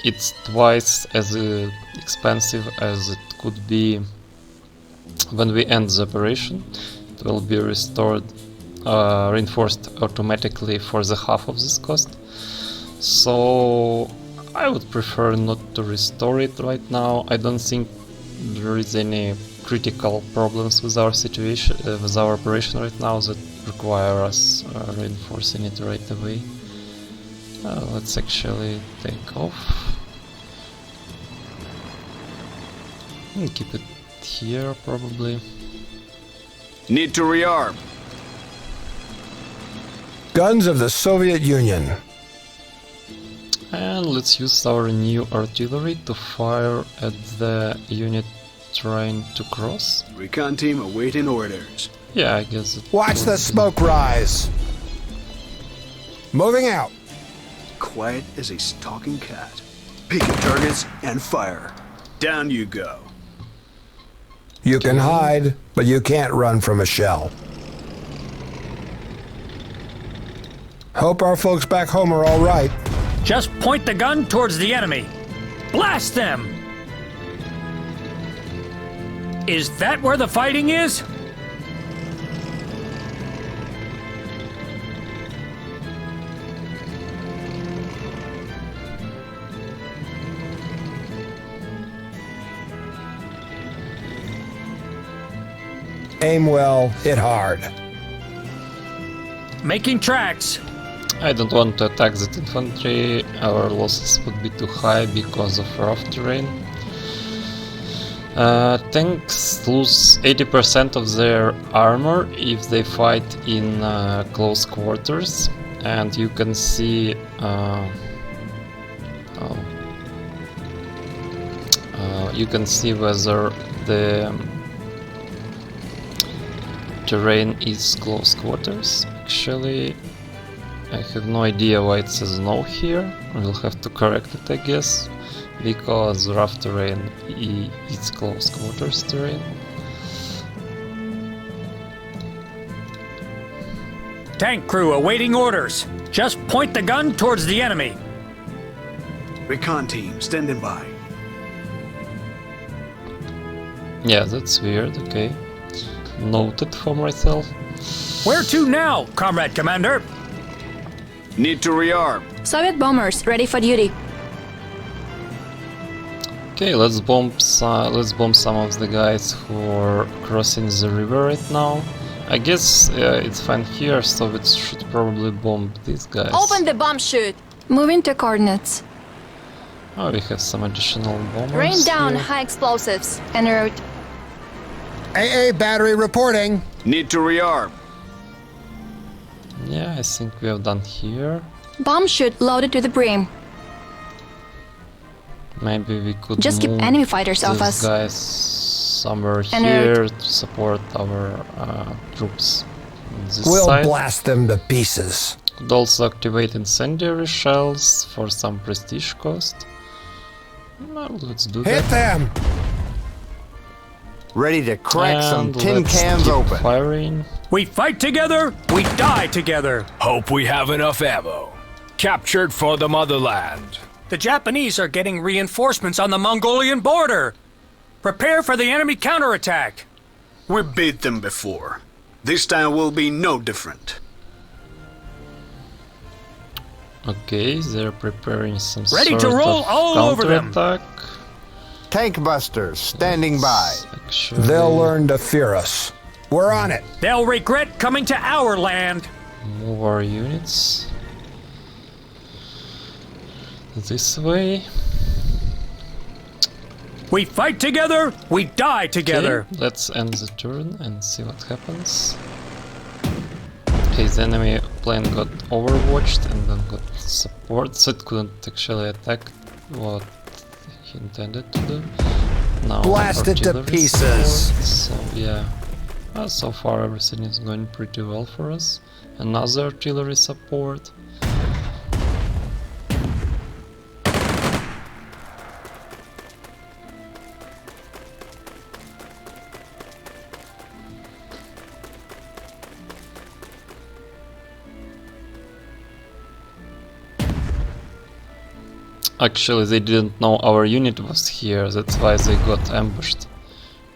it's twice as expensive as it could be when we end the operation. It will be restored, reinforced automatically for the half of this cost. So I would prefer not to restore it right now. I don't think there is any critical problems with our situation, with our operation right now that require us reinforcing it right away. Let's actually take off and keep it here probably. Need to rearm. Guns of the Soviet Union. And let's use our new artillery to fire at the unit trying to cross. Recon team awaiting orders. Yeah, I guess it Watch the smoke rise. Moving out. Quiet as a stalking cat. Pick your targets and fire. Down you go. You can hide, but you can't run from a shell. Hope our folks back home are all right. Just point the gun towards the enemy. Blast them! Is that where the fighting is? Aim well, hit hard. Making tracks. I don't want to attack that infantry. Our losses would be too high because of rough terrain. Tanks lose 80% of their armor if they fight in close quarters, and you can see whether the terrain is close quarters. Actually, I have no idea why it says no here. We'll have to correct it, I guess, because rough terrain is close quarters terrain. Tank crew awaiting orders. Just point the gun towards the enemy. Recon team standing by. Yeah, that's weird, okay. Noted for myself. Where to now, Comrade Commander? Need to rearm. Soviet bombers ready for duty. Okay, let's bomb some of the guys who are crossing the river right now. I guess it's fine here, so it should probably bomb these guys. Open the bomb chute. Moving to coordinates. Oh, we have some additional bombers. Rain down here. high explosives. En route. AA battery reporting. Need to rearm. Yeah, I think we have done here. Bomb chute loaded to the brim. Maybe we could Just keep move enemy fighters off these us. guys somewhere En here route. to support our troops on this We'll side. blast them to pieces. Could also activate incendiary shells for some prestige cost. Well, let's do Hit that. them. Ready to crack some And tin let's cans keep open. firing. We fight together, we die together. Hope we have enough ammo. Captured for the Motherland. The Japanese are getting reinforcements on the Mongolian border. Prepare for the enemy counterattack. We beat them before. This time will be no different. Okay, they're preparing some Ready to sort roll of all over them. counterattack. Tank busters standing by. Actually, They'll learn to fear us. We're on it. They'll regret coming to our land. move our units this way. We fight together, we die together. Okay, let's end the turn and see what happens. Okay, the enemy plane got overwatched and then got support, so it couldn't actually attack what he intended to do. Now Blast it to artillery pieces. support, so yeah, so far everything is going pretty well for us. Another artillery support. Actually, they didn't know our unit was here, that's why they got ambushed.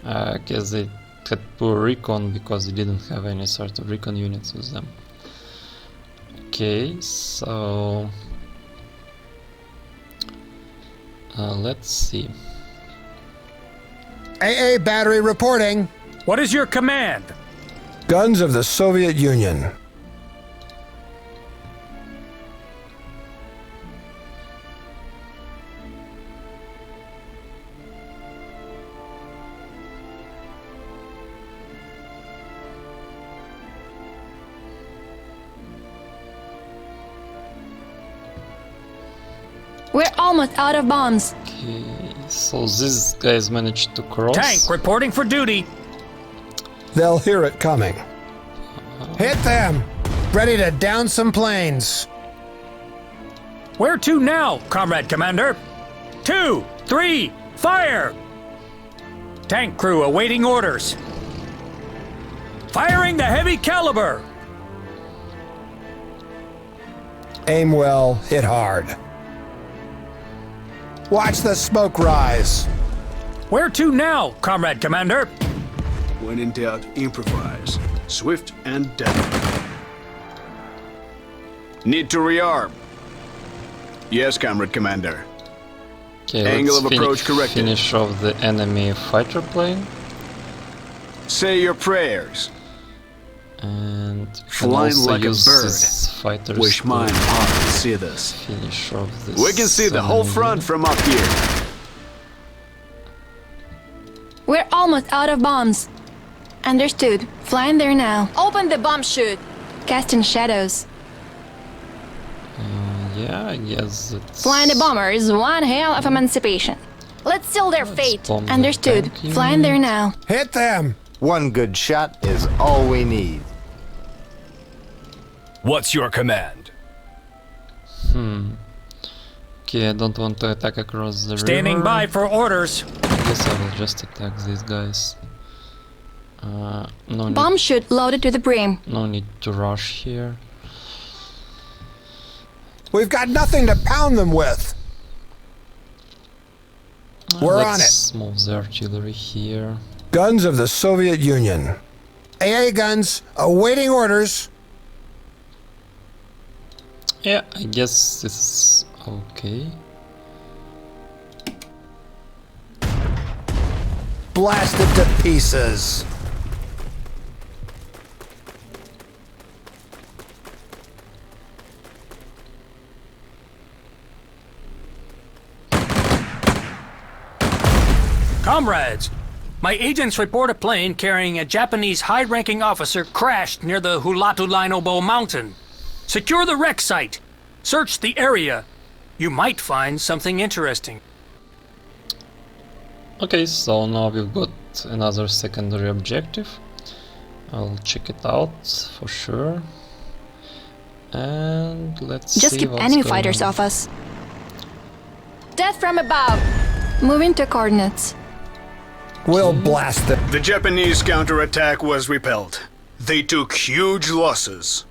I guess they had poor recon because they didn't have any sort of recon units with them. Okay, so... let's see. AA battery reporting. What is your command? Guns of the Soviet Union. We're almost out of bombs. Okay, so these guys managed to cross. Tank reporting for duty. They'll hear it coming. Hit them! Ready to down some planes. Where to now, Comrade Commander? 2, 3, fire! Tank crew awaiting orders. Firing the heavy caliber. Aim well, hit hard. Watch the smoke rise. Where to now, Comrade Commander? When in doubt, improvise. Swift and deadly. Need to rearm. Yes, Comrade Commander. Okay, Angle let's of approach corrected. finish off the enemy fighter plane. Say your prayers. And Flying also like a use bird. these fighters Wish to mine heart to see this. finish off this. We can see the whole enemy. front from up here. We're almost out of bombs. Understood. Flying there now. Open the bomb chute. Casting shadows. Yeah, I guess it's... Flying the bomber is one hell of emancipation. Let's seal their fate. bomb the Understood. tank Flying there unit. now. Hit them! One good shot is all we need. What's your command? Okay, I don't want to attack across the Standing river. by for orders. I guess I will just attack these guys. No Bomb chute loaded to the brim. no need to rush here. We've got nothing to pound them with. We're on Let's move the artillery here. Guns of the Soviet Union. AA guns awaiting orders. Yeah, I guess this is okay. Blasted to pieces. Comrades, my agents report a plane carrying a Japanese high-ranking officer crashed near the Hulatulainobo mountain. Secure the wreck site. Search the area. You might find something interesting. Okay, so now we've got another secondary objective. I'll check it out for sure. And let's Just see keep what's enemy going fighters on. off us. Death from above. Moving to coordinates. We'll blast them. The Japanese counterattack was repelled. They took huge losses.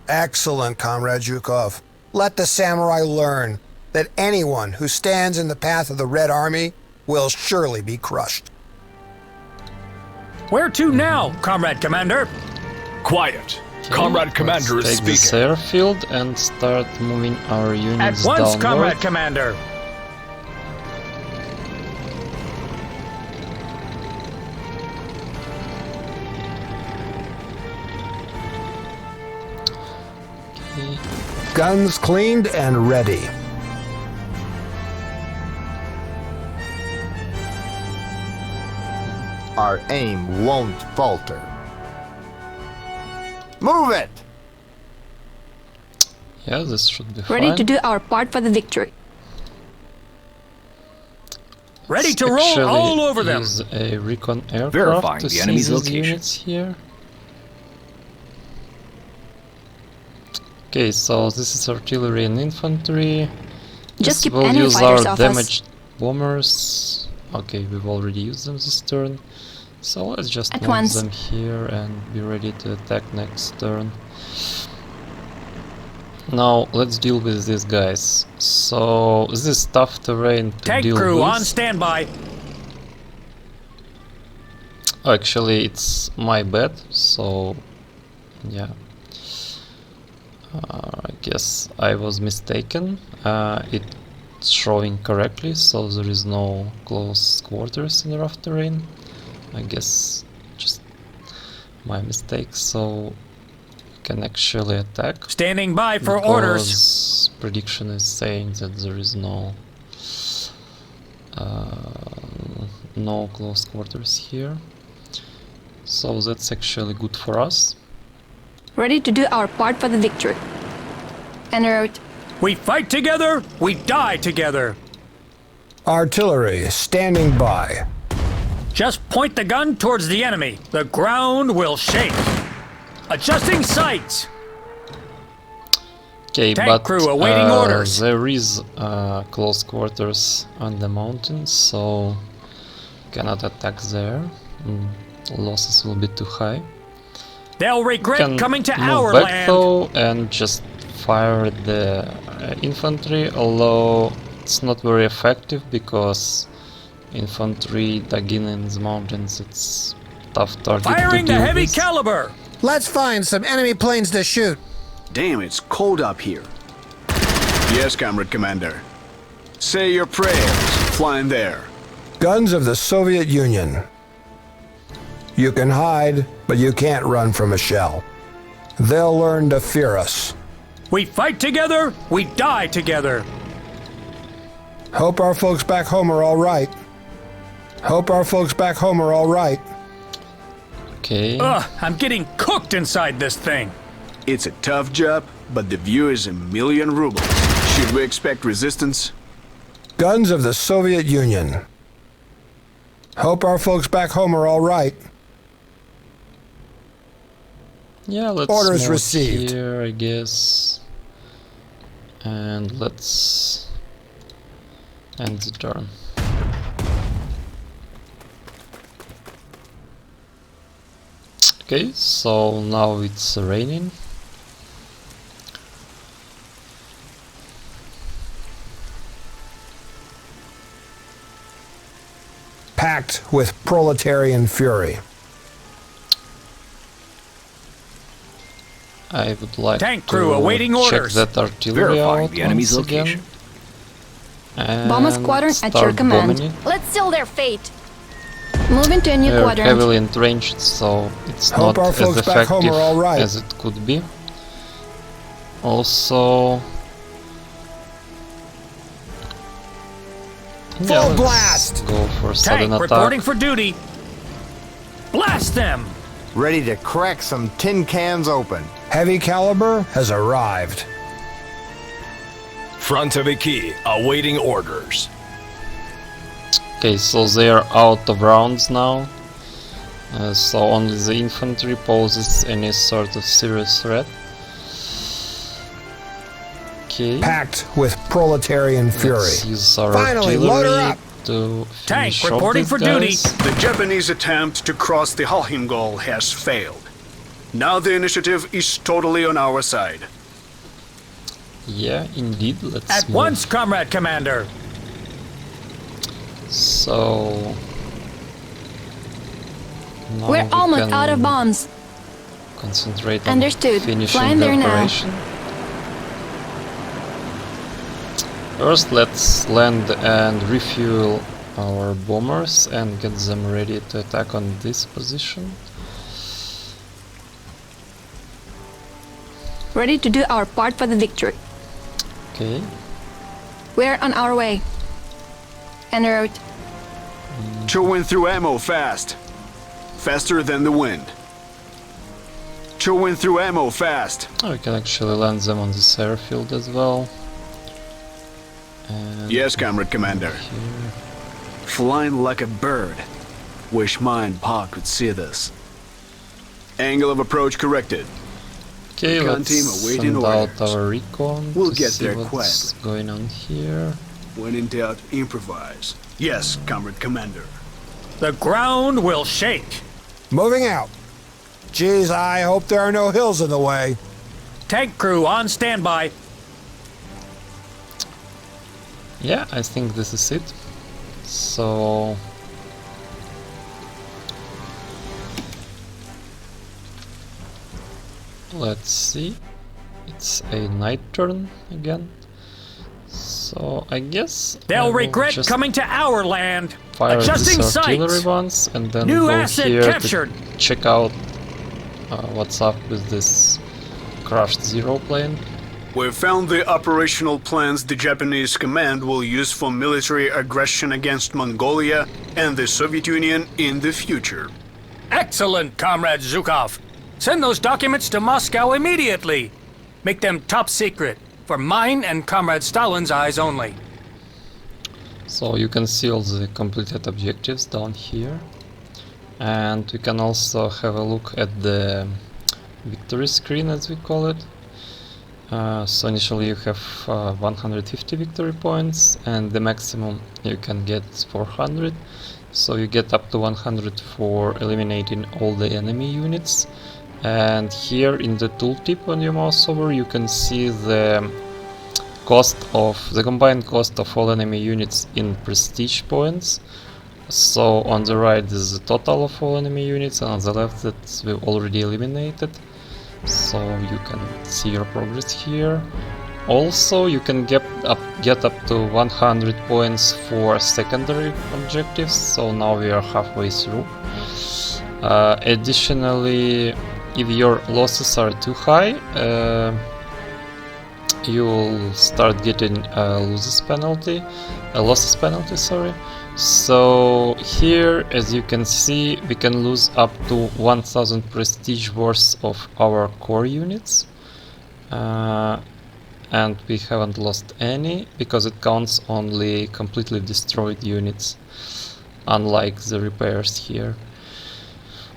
Excellent, Comrade Zhukov. Let the samurai learn that anyone who stands in the path of the Red Army will surely be crushed. Where to now, Comrade Commander? Quiet. Okay, Comrade Commander let's is take this speaking. airfield and start moving our At units once, downward. Comrade Commander. Okay. Guns cleaned and ready. Our aim won't falter. Move it! Yeah, this should be Ready fine. to do our part for the victory. Ready to Let's roll all actually over them. use a recon aircraft Verifying to the see enemy's these location. units here. Okay, so this is artillery and infantry. Just keep we'll enemy use fighters our off us. damaged bombers. Okay, we've already used them this turn. So let's just At move once. them here and be ready to attack next turn. Now let's deal with these guys. So this is tough terrain to Tank deal crew with. on standby. Actually, it's my bad. So yeah, I guess I was mistaken. It's showing correctly, so there is no close quarters in rough terrain. I guess just my mistake. So can actually attack. Standing by for orders. Because prediction is saying that there is no close quarters here. So that's actually good for us. Ready to do our part for the victory. En route. We fight together, we die together. Artillery standing by. Just point the gun towards the enemy. The ground will shake. Adjusting sights. Okay, Tank but crew awaiting orders. there is close quarters on the mountain, so cannot attack there. Losses will be too high. They'll regret Can coming to move our back land. though and just fire the infantry, although it's not very effective because infantry dug in the mountains, it's tough target Firing to the deal heavy with. caliber. Let's find some enemy planes to shoot. Damn, it's cold up here. Yes, Comrade Commander. Say your prayers, flying there. Guns of the Soviet Union. You can hide, but you can't run from a shell. They'll learn to fear us. We fight together, we die together. Hope our folks back home are all right. Hope our folks back home are all right. Okay. Ugh, I'm getting cooked inside this thing. It's a tough job, but the view is 1,000,000 rubles. Should we expect resistance? Guns of the Soviet Union. Hope our folks back home are all right. Yeah, let's Orders move received. here, I guess. And let's end the turn. Okay, so now it's raining. Packed with proletarian fury. I would like Tank to crew awaiting check orders. that artillery Verifying out the enemy's once again. location. Bomber And squadron at your start command. bombing it. Let's seal their fate. Moving to a new They're quadrant. heavily entrenched, so it's Hope not our as folks back home effective are all right. as it could be. Also, Full let's blast! go for sudden Tank attack. reporting for duty. Blast them. Ready to crack some tin cans open. Heavy caliber has arrived. Frontoviki, awaiting orders. Okay, so they are out of rounds now. So only the infantry poses any sort of serious threat. Okay. Packed with proletarian fury. Let's use our Finally, load her artillery up. to Tank finish off reporting these for duty. guys. The Japanese attempt to cross the Khalkhin Gol has failed. Now the initiative is totally on our side. Yeah, indeed. Let's At move. once, Comrade Commander. So now We're we almost can out of bombs. Concentrate on Understood. finishing Flying the there now. operation. First, let's land and refuel our bombers and get them ready to attack on this position. Ready to do our part for the victory. Okay. We're on our way. En route. Chewing through ammo fast. Faster than the wind. Chewing through ammo fast. We can actually land them on this airfield as well. And Yes, Comrade Commander. here. Flying like a bird. Wish my and Pa could see this. Angle of approach corrected. Okay, Recon let's team awaiting send out orders. our recon We'll to get see there what's going on here. When in doubt, improvise. Yes, Comrade Commander. The ground will shake. Moving out. Geez, I hope there are no hills in the way. Tank crew on standby. Yeah, I think this is it. So let's see. It's a night turn again. So I guess They'll regret coming to our land. Fire Adjusting these artillery sights. ones and then New go asset here captured. to check out what's up with this crushed Zero plane. We found the operational plans the Japanese command will use for military aggression against Mongolia and the Soviet Union in the future. Excellent, Comrade Zhukov. Send those documents to Moscow immediately. Make them top secret, for mine and Comrade Stalin's eyes only. So you can see all the completed objectives down here. And we can also have a look at the victory screen, as we call it. So initially you have 150 victory points, and the maximum you can get is 400. So you get up to 100 for eliminating all the enemy units. And here in the tooltip on your mouse over, you can see the combined cost of all enemy units in prestige points. So on the right is the total of all enemy units, and on the left that we've already eliminated. So you can see your progress here. Also, you can get up to 100 points for secondary objectives. So now we are halfway through. Additionally, if your losses are too high, you will start getting a losses penalty. So here, as you can see, we can lose up to 1000 prestige worth of our core units, and we haven't lost any because it counts only completely destroyed units, unlike the repairs here.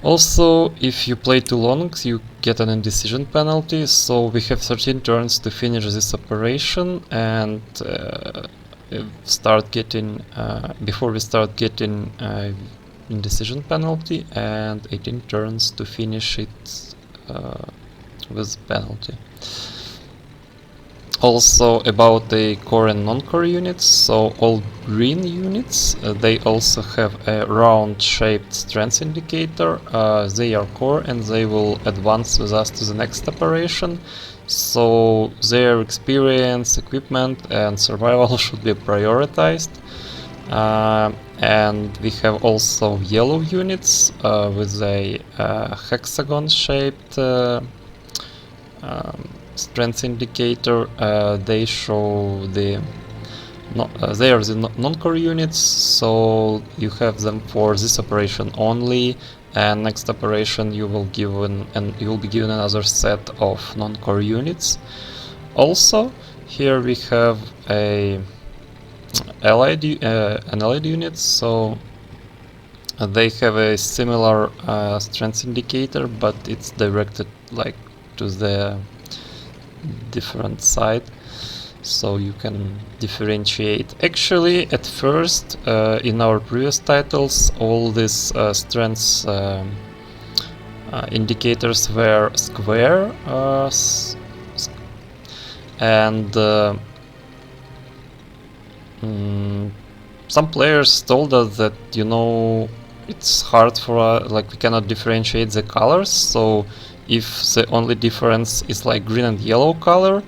Also, if you play too long, you get an indecision penalty, so we have 13 turns to finish this operation, and before we start getting indecision penalty, and 18 turns to finish it with penalty. Also about the core and non-core units, so all green units, they also have a round shaped strength indicator. They are core and they will advance with us to the next operation, so their experience, equipment and survival should be prioritized. And we have also yellow units with a hexagon shaped strength indicator. They show they are the non-core units, so you have them for this operation only, and next operation you will be given another set of non-core units. Also, here we have an allied unit, so they have a similar strength indicator, but it's directed like to the different side, so you can differentiate. Actually, at first, in our previous titles, all these strengths indicators were square, and some players told us that, you know, it's hard for like we cannot differentiate the colors, so if the only difference is like green and yellow color,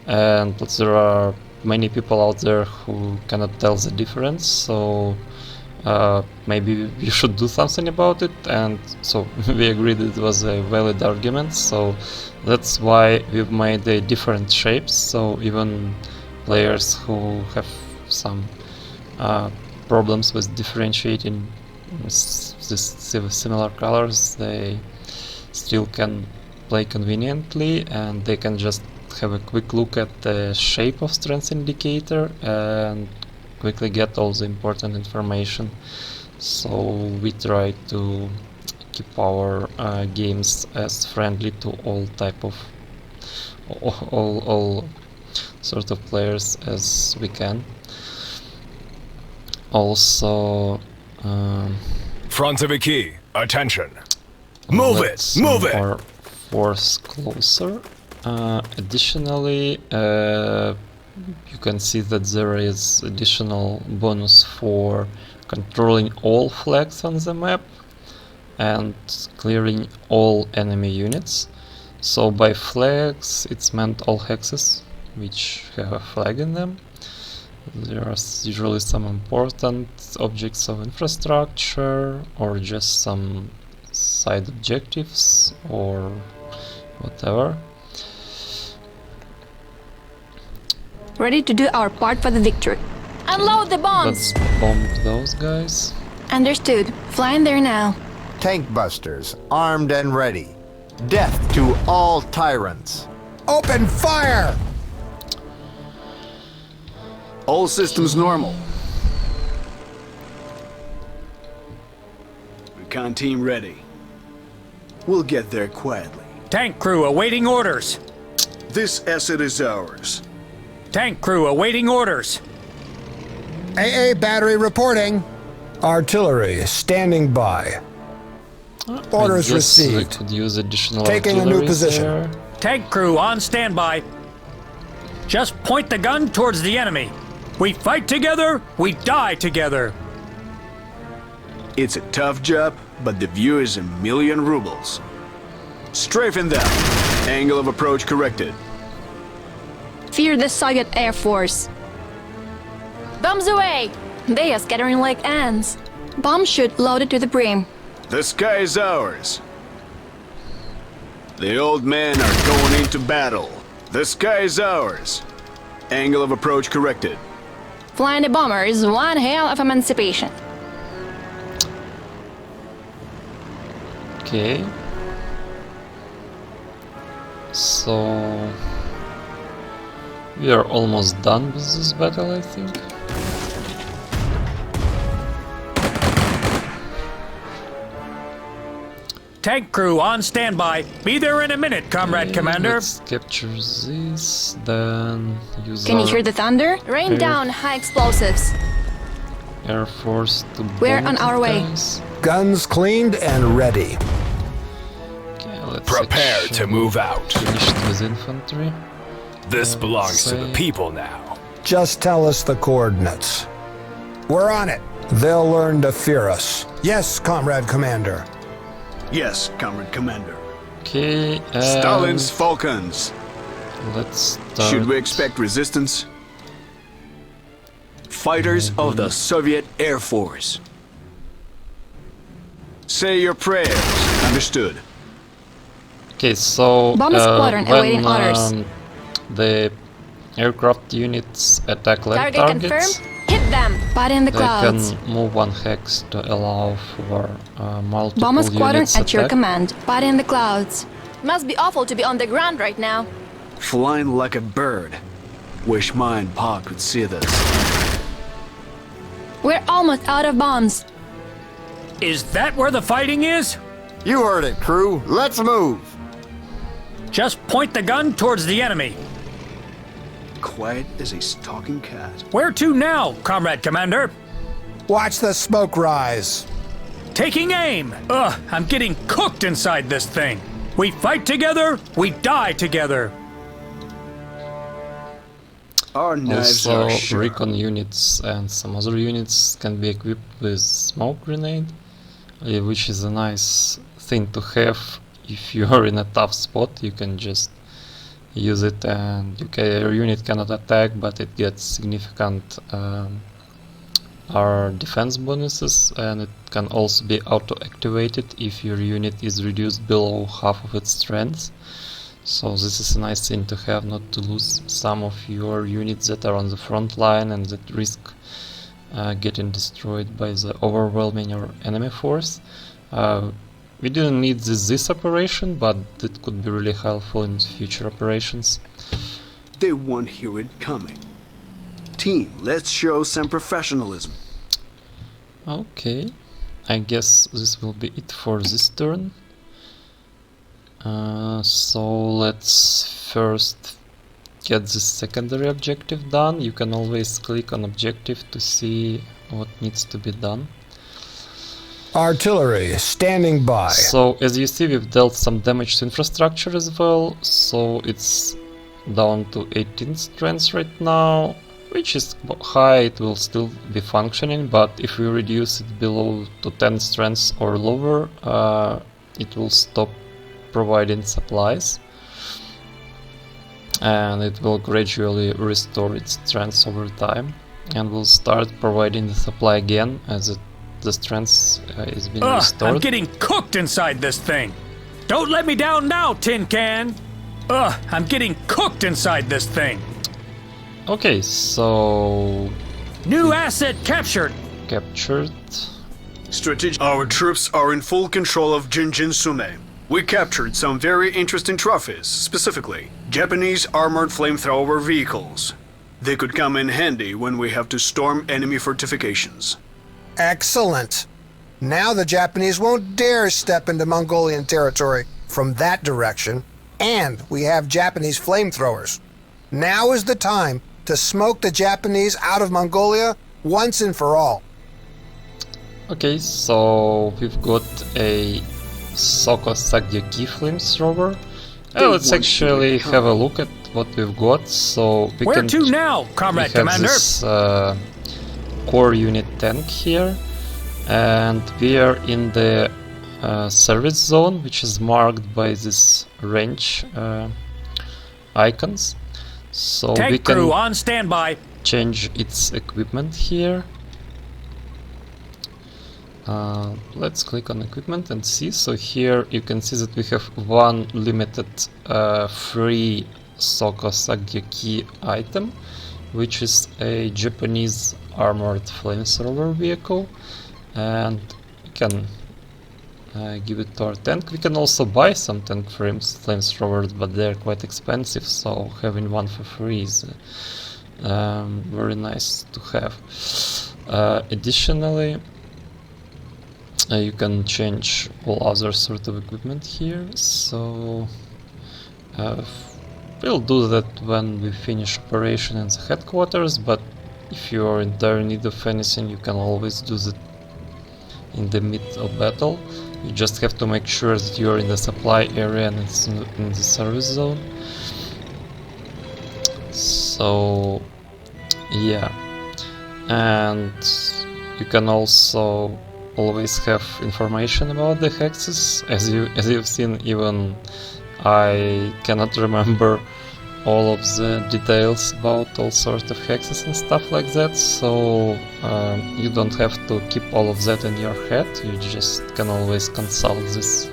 but there are many people out there who cannot tell the difference, so maybe we should do something about it, and so we agreed it was a valid argument, so that's why we've made different shapes, so even players who have some problems with differentiating these similar colors, they still can play conveniently, and they can just have a quick look at the shape of strength indicator and quickly get all the important information. So we try to keep our games as friendly to all type of all sort of players as we can. Also, Franzeviki, attention. Move it! Move it! Our force closer. Additionally, you can see that there is additional bonus for controlling all flags on the map and clearing all enemy units. So by flags it's meant all hexes which have a flag in them. There are usually some important objects of infrastructure or just some side objectives or whatever. Ready to do our part for the victory. Unload the bombs! Let's bomb those guys. Understood. Flying there now. Tank busters, armed and ready. Death to all tyrants. Open fire! All systems normal. Recon team ready. We'll get there quietly. Tank crew awaiting orders. This asset is ours. Tank crew awaiting orders. AA battery reporting. Artillery standing by. Orders I guess we received. could use additional Taking a new artillery position. there. Tank crew on standby. Just point the gun towards the enemy. We fight together, we die together. It's a tough job, but the view is 1,000,000 rubles. Strafing them. Angle of approach corrected. Fear the Soviet Air Force. Bombs away! They are scattering like ants. Bomb chute loaded to the brim. The sky is ours. The old men are going into battle. The sky is ours. Angle of approach corrected. Flying the bomber is one hell of emancipation. Okay. So we are almost done with this battle, I think. Tank crew on standby. Be there in a minute, Comrade Commander. Let's capture this, then use Can you our hear the thunder? Rain Air- down high explosives. Air Force to We're bomb on our the way. guys. Guns cleaned and ready. Okay, let's Prepare to actually move out. finish it with infantry. This belongs to the say- people now. Just tell us the coordinates. We're on it. They'll learn to fear us. Yes, Comrade Commander. Yes, Comrade Commander. Okay, and Stalin's Falcons. let's start. Should we expect resistance? Fighters of the Soviet Air Force. Say your prayers. Understood. Okay, so Bomber squadron awaiting when orders. the aircraft units attack land Target targets, confirmed. Hit them. Body in the they clouds. can move one hex to allow for multiple Bomber squadron units at your attack. command. Body in the clouds. Must be awful to be on the ground right now. Flying like a bird. Wish my and Pa could see this. We're almost out of bombs. Is that where the fighting is? You heard it, crew. Let's move. Just point the gun towards the enemy. Quiet as a stalking cat. Where to now, Comrade Commander? Watch the smoke rise. Taking aim. Ugh, I'm getting cooked inside this thing. We fight together, we die together. Our knives Also, are sharp. recon units and some other units can be equipped with smoke grenade, which is a nice thing to have if you are in a tough spot. You can just use it and your unit cannot attack, but it gets significant our defense bonuses, and it can also be auto-activated if your unit is reduced below half of its strength. So this is a nice thing to have, not to lose some of your units that are on the front line and that risk getting destroyed by the overwhelming or enemy force. We didn't need this operation, but it could be really helpful in future operations. They won't hear it coming. Team, let's show some professionalism. Okay, I guess this will be it for this turn. So let's first get this secondary objective done. You can always click on objective to see what needs to be done. Artillery standing by. So as you see, we've dealt some damage to infrastructure as well, so it's down to 18 strength right now, which is high. It will still be functioning, but if we reduce it below to 10 strengths or lower, it will stop providing supplies, and it will gradually restore its strength over time, and will start providing the supply again as the strength is being restored. I'm getting cooked inside this thing! Don't let me down now, Tin Can! I'm getting cooked inside this thing! Okay, so... New asset captured! Captured. Strategic. Our troops are in full control of Jinjin Sume. We captured some very interesting trophies, specifically Japanese armored flamethrower vehicles. They could come in handy when we have to storm enemy fortifications. Excellent. Now the Japanese won't dare step into Mongolian territory from that direction, and we have Japanese flamethrowers. Now is the time to smoke the Japanese out of Mongolia once and for all. Okay, so we've got a Soko Sagyaki flamethrower. Let's actually have a look at what we've got. So we Where can to now, Comrade we have Commander? this core unit tank here, and we are in the service zone, which is marked by this range icons. So Tank we can crew on standby. change its equipment here. Let's click on equipment and see. So here you can see that we have one limited free Soko Sagyaki item, which is a Japanese armored flamethrower vehicle, and we can give it to our tank. We can also buy some tank flamethrowers, but they're quite expensive, so having one for free is very nice to have. Additionally, you can change all other sort of equipment here, so we'll do that when we finish operation in the headquarters, but if you are in dire need of anything, you can always do that in the mid of battle. You just have to make sure that you are in the supply area and it's in the service zone. So yeah, and you can also always have information about the hexes. As you've seen, even I cannot remember all of the details about all sorts of hexes and stuff like that, so you don't have to keep all of that in your head. You just can always consult this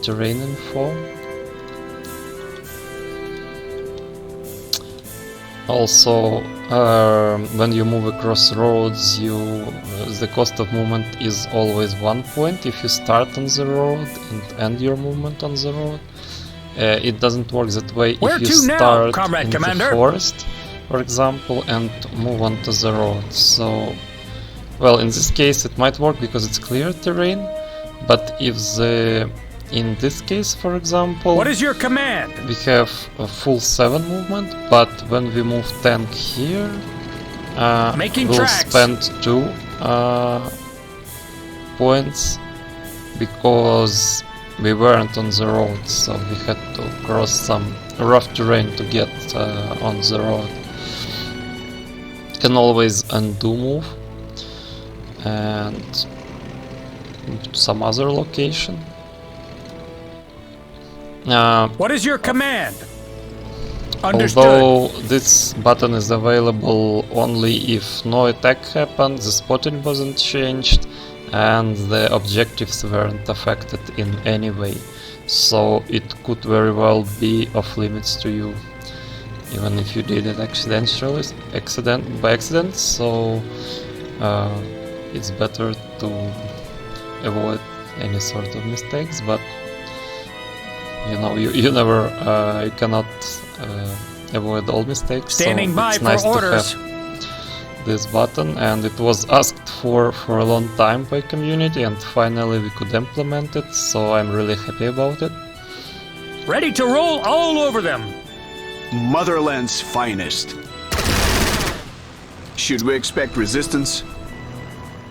terrain info. Also, when you move across roads, the cost of movement is always 1 point if you start on the road and end your movement on the road. It doesn't work that way if you start in the forest, for example, and move onto the road. So, well, in this case it might work because it's clear terrain, but if in this case, for example, what is your command? We have a full 7 movement, but when we move tank here, we'll spend 2 points because we weren't on the road, so we had to cross some rough terrain to get on the road. You can always undo move and move to some other location. What is your command? Understood. Although this button is available only if no attack happened, the spotting wasn't changed, and the objectives weren't affected in any way. So it could very well be off limits to you, even if you did it by accident. So it's better to avoid any sort of mistakes, but you know, you never, you cannot avoid all mistakes. Standing so by it's nice for orders. to have this button, and it was asked for a long time by community, and finally we could implement it. So I'm really happy about it. Ready to roll all over them. Motherland's finest. Should we expect resistance?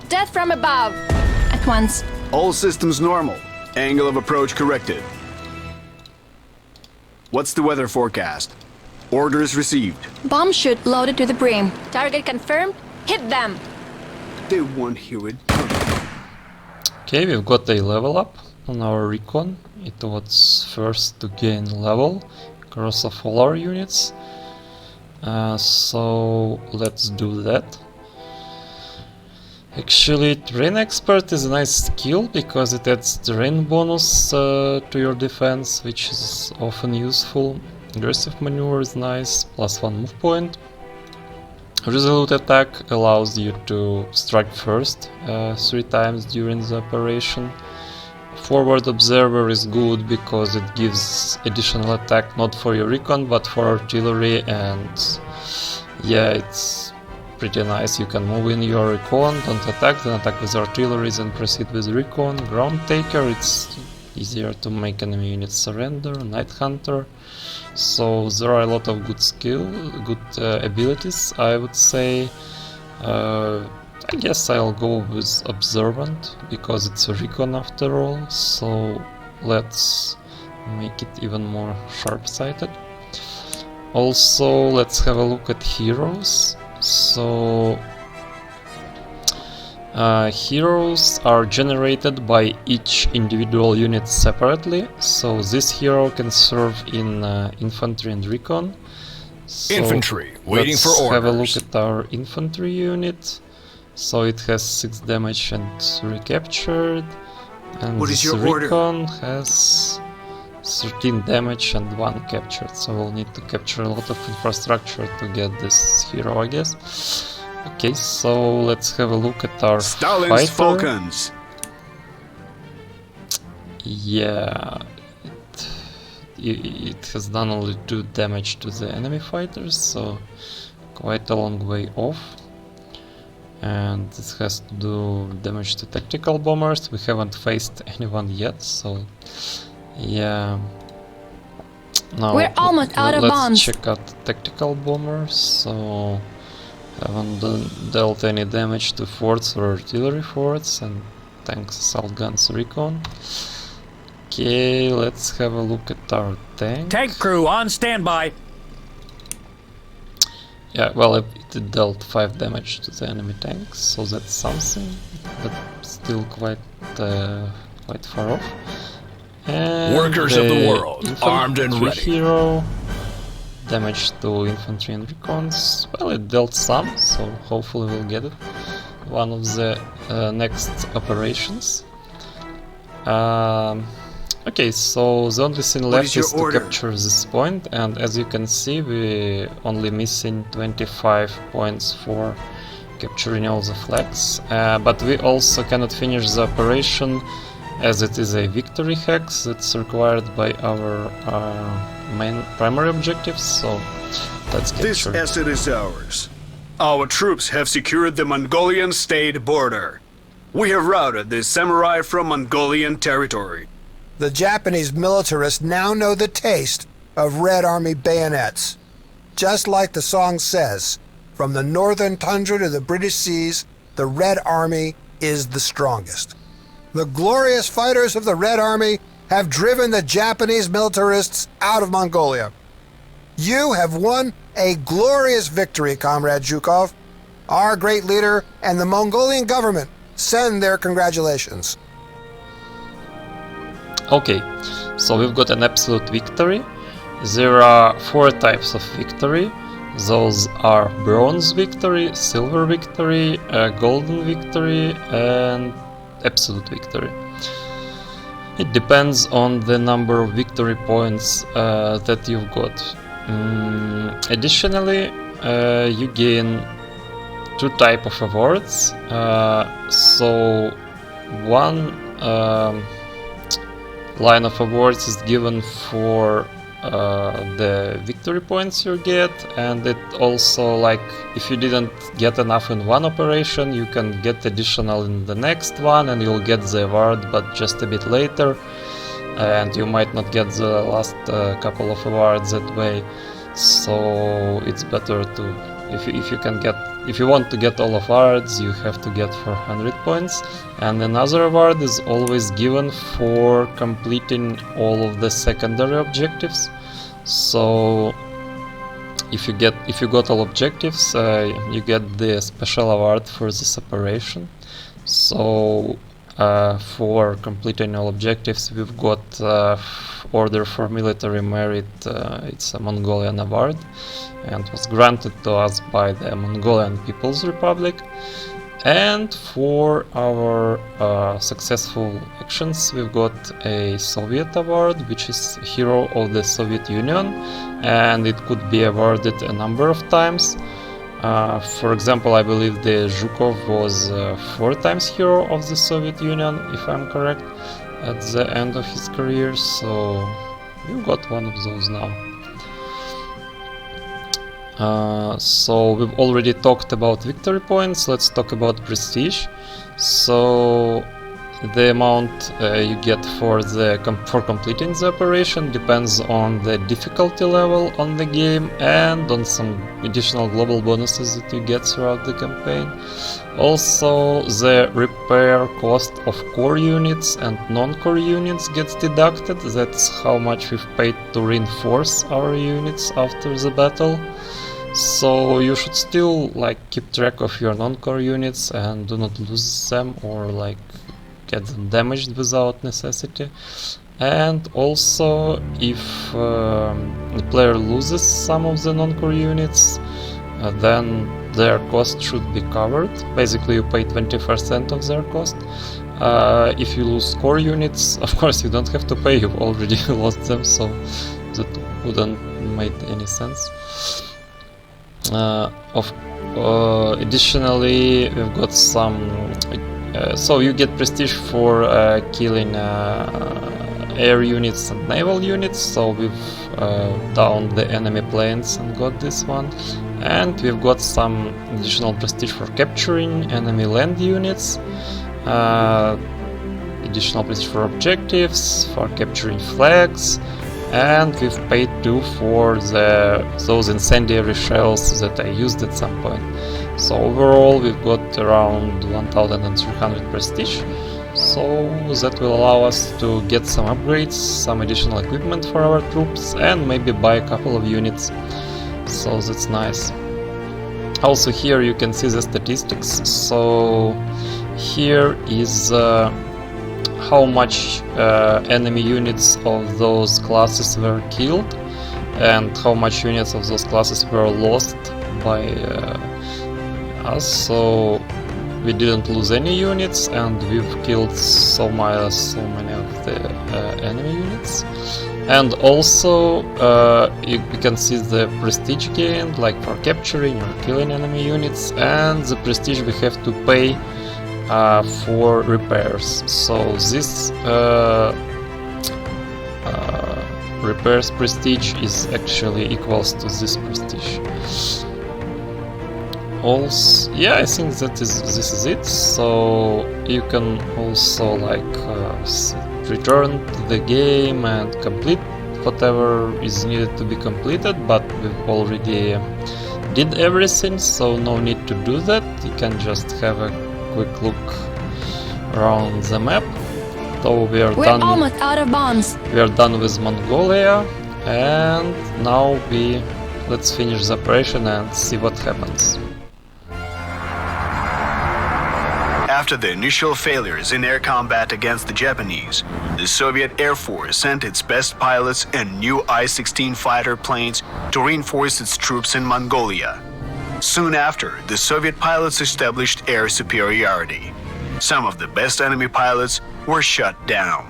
Death from above. At once. All systems normal. Angle of approach corrected. What's the weather forecast? Orders received. Bomb chute loaded to the brim. Target confirmed. Hit them! They won't hear it. Okay, we've got a level up on our Recon. It was first to gain level across of all our units. So let's do that. Actually, Terrain Expert is a nice skill because it adds terrain bonus to your defense, which is often useful. Aggressive maneuver is nice, +1 move point. Resolute attack allows you to strike first 3 times during the operation. Forward Observer is good because it gives additional attack not for your Recon but for artillery, and yeah, it's pretty nice. You can move in your Recon, don't attack, then attack with artillery, then proceed with Recon. Ground Taker, it's easier to make enemy units surrender. Night Hunter. So there are a lot of good abilities, I would say. I guess I'll go with Observant because it's a Recon after all, so let's make it even more sharp-sighted. Also, let's have a look at heroes. So heroes are generated by each individual unit separately, so this hero can serve in infantry and recon. So infantry, waiting for orders. Let's have a look at our infantry unit. So it has 6 damage and recaptured, and what is this your recon order? has 13 damage and 1 captured, so we'll need to capture a lot of infrastructure to get this hero, I guess. Okay, so let's have a look at our Stalin's fighter. Falcons. Yeah, it has done only 2 damage to the enemy fighters, so quite a long way off. And this has to do damage to tactical bombers. We haven't faced anyone yet, so yeah. Now We're almost out of bombs. Let's check out tactical bombers. So haven't dealt any damage to forts or artillery forts, and tanks, assault guns, recon. Okay, let's have a look at our tank. Tank crew on standby. Yeah, well, it dealt 5 damage to the enemy tanks, so that's something, but still quite far off. And workers of the world, armed and ready. Hero, damage to infantry and recons. Well, it dealt some, so hopefully we'll get it. One of the next operations. Okay, so the only thing left is to capture this point, and as you can see, we only missing 25 points for capturing all the flags. But we also cannot finish the operation as it is a victory hex that's required by our main primary objectives, so let's capture This asset is ours. Our troops have secured the Mongolian state border. We have routed the samurai from Mongolian territory. The Japanese militarists now know the taste of Red Army bayonets. Just like the song says, from the northern tundra to the British seas, the Red Army is the strongest. The glorious fighters of the Red Army have driven the Japanese militarists out of Mongolia. You have won a glorious victory, Comrade Zhukov. Our great leader and the Mongolian government send their congratulations. Okay, so we've got an absolute victory. There are 4 types of victory. Those are bronze victory, silver victory, golden victory, and absolute victory. It depends on the number of victory points that you've got. Additionally, you gain 2 types of awards. So one line of awards is given for the victory points you get, and it also, like, if you didn't get enough in one operation, you can get additional in the next one and you'll get the award, but just a bit later, and you might not get the last couple of awards that way. So it's better to, if you want to get all awards, you have to get 400 points. And another award is always given for completing all of the secondary objectives. So if you got all objectives, you get the special award for this operation. So for completing all objectives, we've got Order for Military Merit. It's a Mongolian award, and was granted to us by the Mongolian People's Republic. And for our successful actions, we've got a Soviet award, which is Hero of the Soviet Union, and it could be awarded a number of times. For example, I believe the Zhukov was 4 times Hero of the Soviet Union, if I'm correct, at the end of his career, so you got one of those now. So we've already talked about victory points, let's talk about prestige. So the amount you get for completing the operation depends on the difficulty level on the game and on some additional global bonuses that you get throughout the campaign. Also, the repair cost of core units and non-core units gets deducted. That's how much we've paid to reinforce our units after the battle. So you should still keep track of your non-core units and do not lose them or get them damaged without necessity. And also, if the player loses some of the non-core units, then their cost should be covered. Basically, you pay 20% of their cost. If you lose core units, of course you don't have to pay, you've already lost them, so that wouldn't make any sense. Additionally, we've got some so you get prestige for killing air units and naval units, so we've downed the enemy planes and got this one. And we've got some additional prestige for capturing enemy land units, additional prestige for objectives, for capturing flags, and we've paid too for those incendiary shells that I used at some point. So overall we've got around 1300 prestige, so that will allow us to get some upgrades, some additional equipment for our troops, and maybe buy a couple of units, so that's nice. Also here you can see the statistics, so here is how much enemy units of those classes were killed and how much units of those classes were lost by us. So we didn't lose any units and we've killed so many of the enemy units. And also you can see the prestige gained, for capturing or killing enemy units, and the prestige we have to pay for repairs. So this repairs prestige is actually equals to this prestige. Also, yeah, I think this is it. So you can also return to the game and complete whatever is needed to be completed, but we've already did everything, so no need to do that. You can just have a quick look around the map. So we're done. Almost out of bombs. We are done with Mongolia, and now let's finish the operation and see what happens. After the initial failures in air combat against the Japanese, the Soviet Air Force sent its best pilots and new I-16 fighter planes to reinforce its troops in Mongolia. Soon after, the Soviet pilots established air superiority. Some of the best enemy pilots were shut down.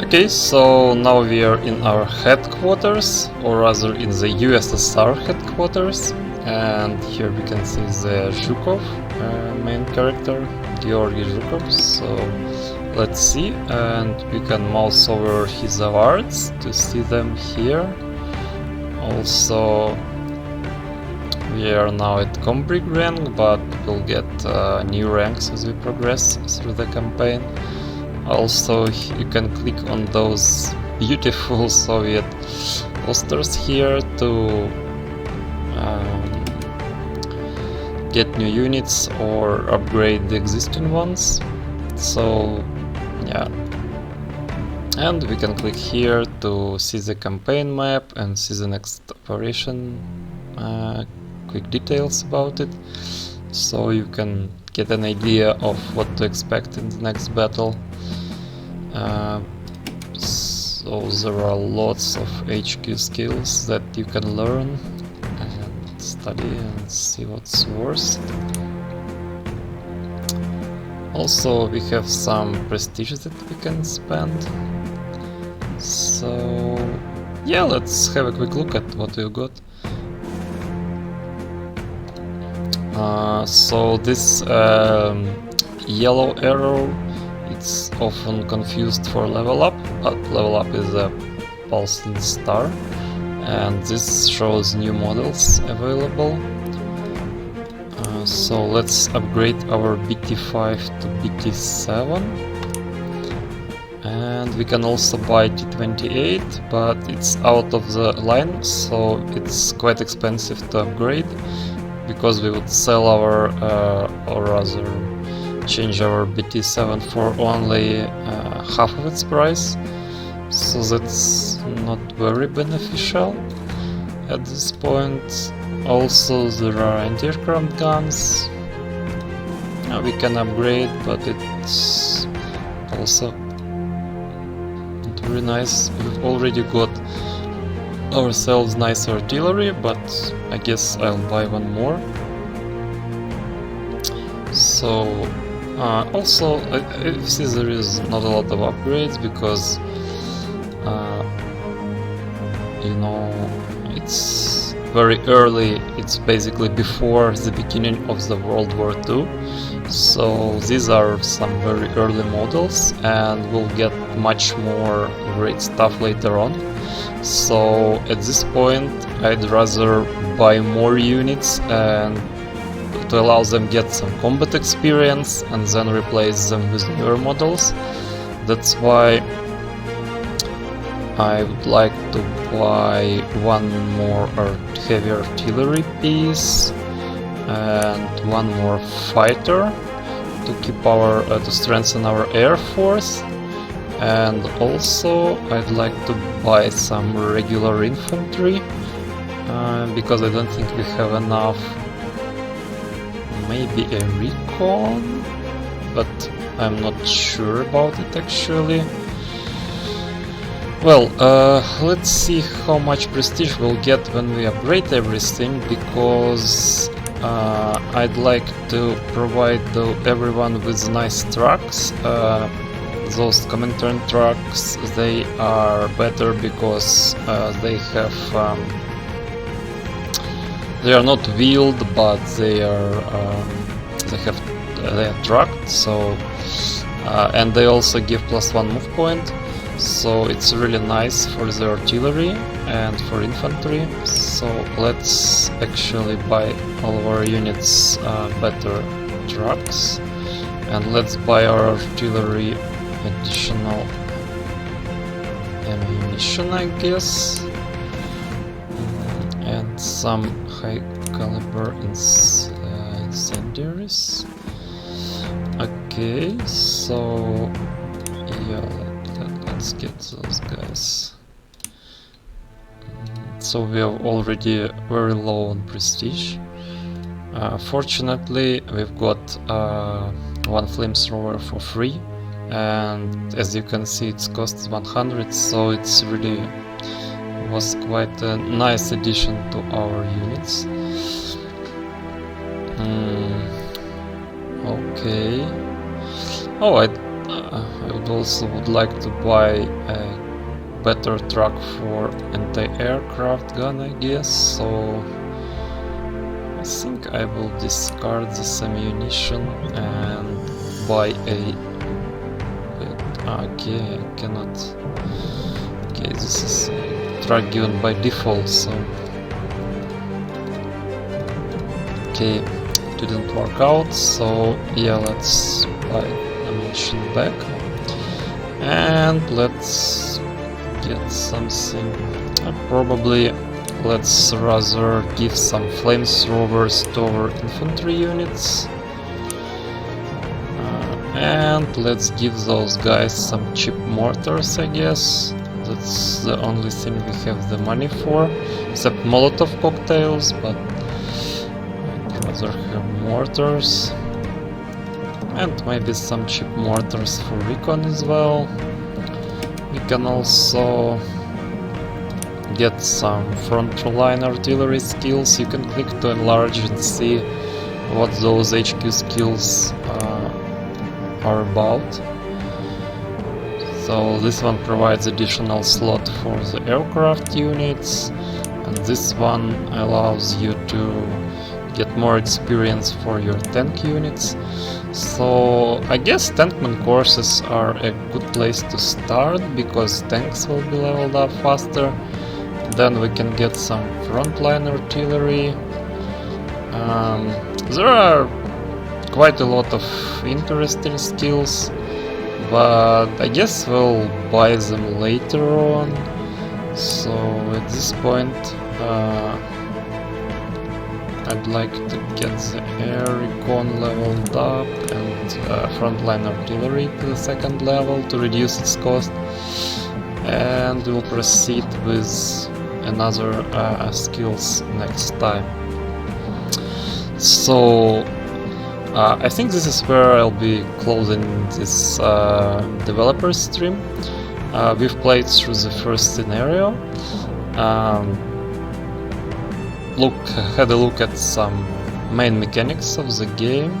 Okay, so now we are in our headquarters, or rather in the USSR headquarters, and here we can see the Zhukov main character, Georgy Zhukov. So let's see, and we can mouse over his awards to see them here. Also, we are now at Combrig rank, but we'll get new ranks as we progress through the campaign. Also, you can click on those beautiful Soviet posters here to get new units or upgrade the existing ones. So yeah, and we can click here to see the campaign map and see the next operation, quick details about it, so you can get an idea of what to expect in the next battle. So there are lots of HQ skills that you can learn and study and see what's worse. Also, we have some prestige that we can spend. So yeah, let's have a quick look at what we've got. So this yellow arrow, it's often confused for level up, but level up is a pulsing star, and this shows new models available. So let's upgrade our BT5 to BT7, and we can also buy T28, but it's out of the line, so it's quite expensive to upgrade, because we would sell our, or rather change our BT7 for only half of its price, so that's not very beneficial at this point. Also, there are anti-aircraft guns we can upgrade, but it's also not very nice. We've already got ourselves nice artillery, but I guess I'll buy one more. So also I see there is not a lot of upgrades, because you know, it's very early, it's basically before the beginning of the World War II, so these are some very early models, and we'll get much more great stuff later on. So at this point I'd rather buy more units and to allow them get some combat experience, and then replace them with newer models. That's why I would like to buy one more heavy artillery piece and one more fighter to keep our to strengthen our air force, and also I'd like to buy some regular infantry because I don't think we have enough. Maybe a recon, but I'm not sure about it actually. Well, let's see how much prestige we'll get when we upgrade everything, because I'd like to provide everyone with nice trucks. Those Comintern trucks, they are better because they have they are not wheeled, but they are tracked. So and they also give +1 move point. So it's really nice for the artillery and for infantry. So let's actually buy all of our units better trucks, and let's buy our artillery additional ammunition, I guess, and some high caliber incendiaries. Okay, so yeah, let's get those guys. So we are already very low on prestige. Fortunately, we've got one flamethrower for free, and as you can see, its cost is 100, so it's really was quite a nice addition to our units. Okay. Oh, I would like to buy a better truck for anti-aircraft gun, I guess, so I think I will discard this ammunition and buy a... okay, I cannot... okay, this is a truck given by default, so... okay, didn't work out, so yeah, let's buy ammunition back. And let's get something... probably let's rather give some flamethrowers to our infantry units. And let's give those guys some cheap mortars, I guess. That's the only thing we have the money for. Except Molotov cocktails, but I'd rather have mortars. And maybe some cheap mortars for Recon as well. We can also get some front-line artillery skills. You can click to enlarge and see what those HQ skills are about. So this one provides additional slot for the aircraft units, and this one allows you to get more experience for your tank units. So I guess tankman courses are a good place to start, because tanks will be leveled up faster. Then we can get some frontline artillery. There are quite a lot of interesting skills, but I guess we'll buy them later on. So at this point I'd like to get the air recon leveled up and frontline artillery to the 2nd level to reduce its cost, and we'll proceed with another skills next time. So I think this is where I'll be closing this developer stream. We've played through the first scenario, had a look at some main mechanics of the game,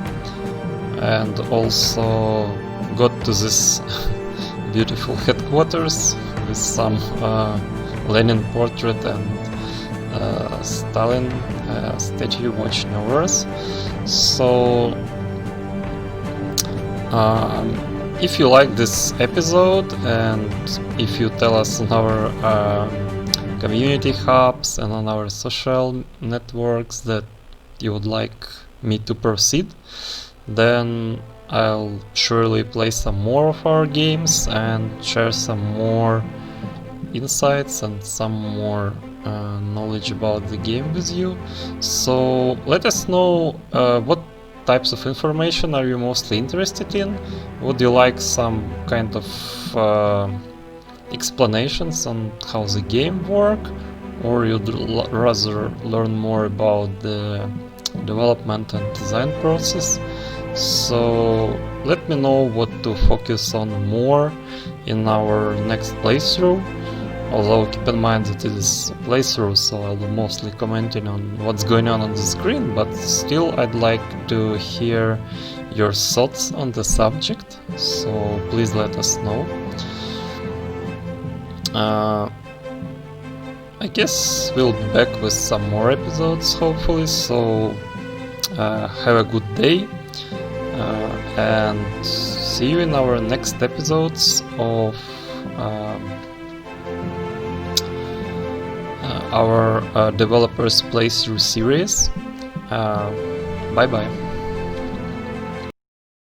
and also got to this beautiful headquarters with some Lenin portrait and Stalin statue watching over us. So if you like this episode, and if you tell us on our community hubs and on our social networks that you would like me to proceed, then I'll surely play some more of our games and share some more insights and some more knowledge about the game with you. So let us know what types of information are you mostly interested in. Would you like some kind of explanations on how the game works, or you'd rather learn more about the development and design process? So let me know what to focus on more in our next playthrough. Although keep in mind that it is a playthrough, so I'll be mostly commenting on what's going on the screen, but still I'd like to hear your thoughts on the subject, so please let us know. I guess we'll be back with some more episodes, hopefully, so have a good day, and see you in our next episodes of our developers playthrough series. Bye bye.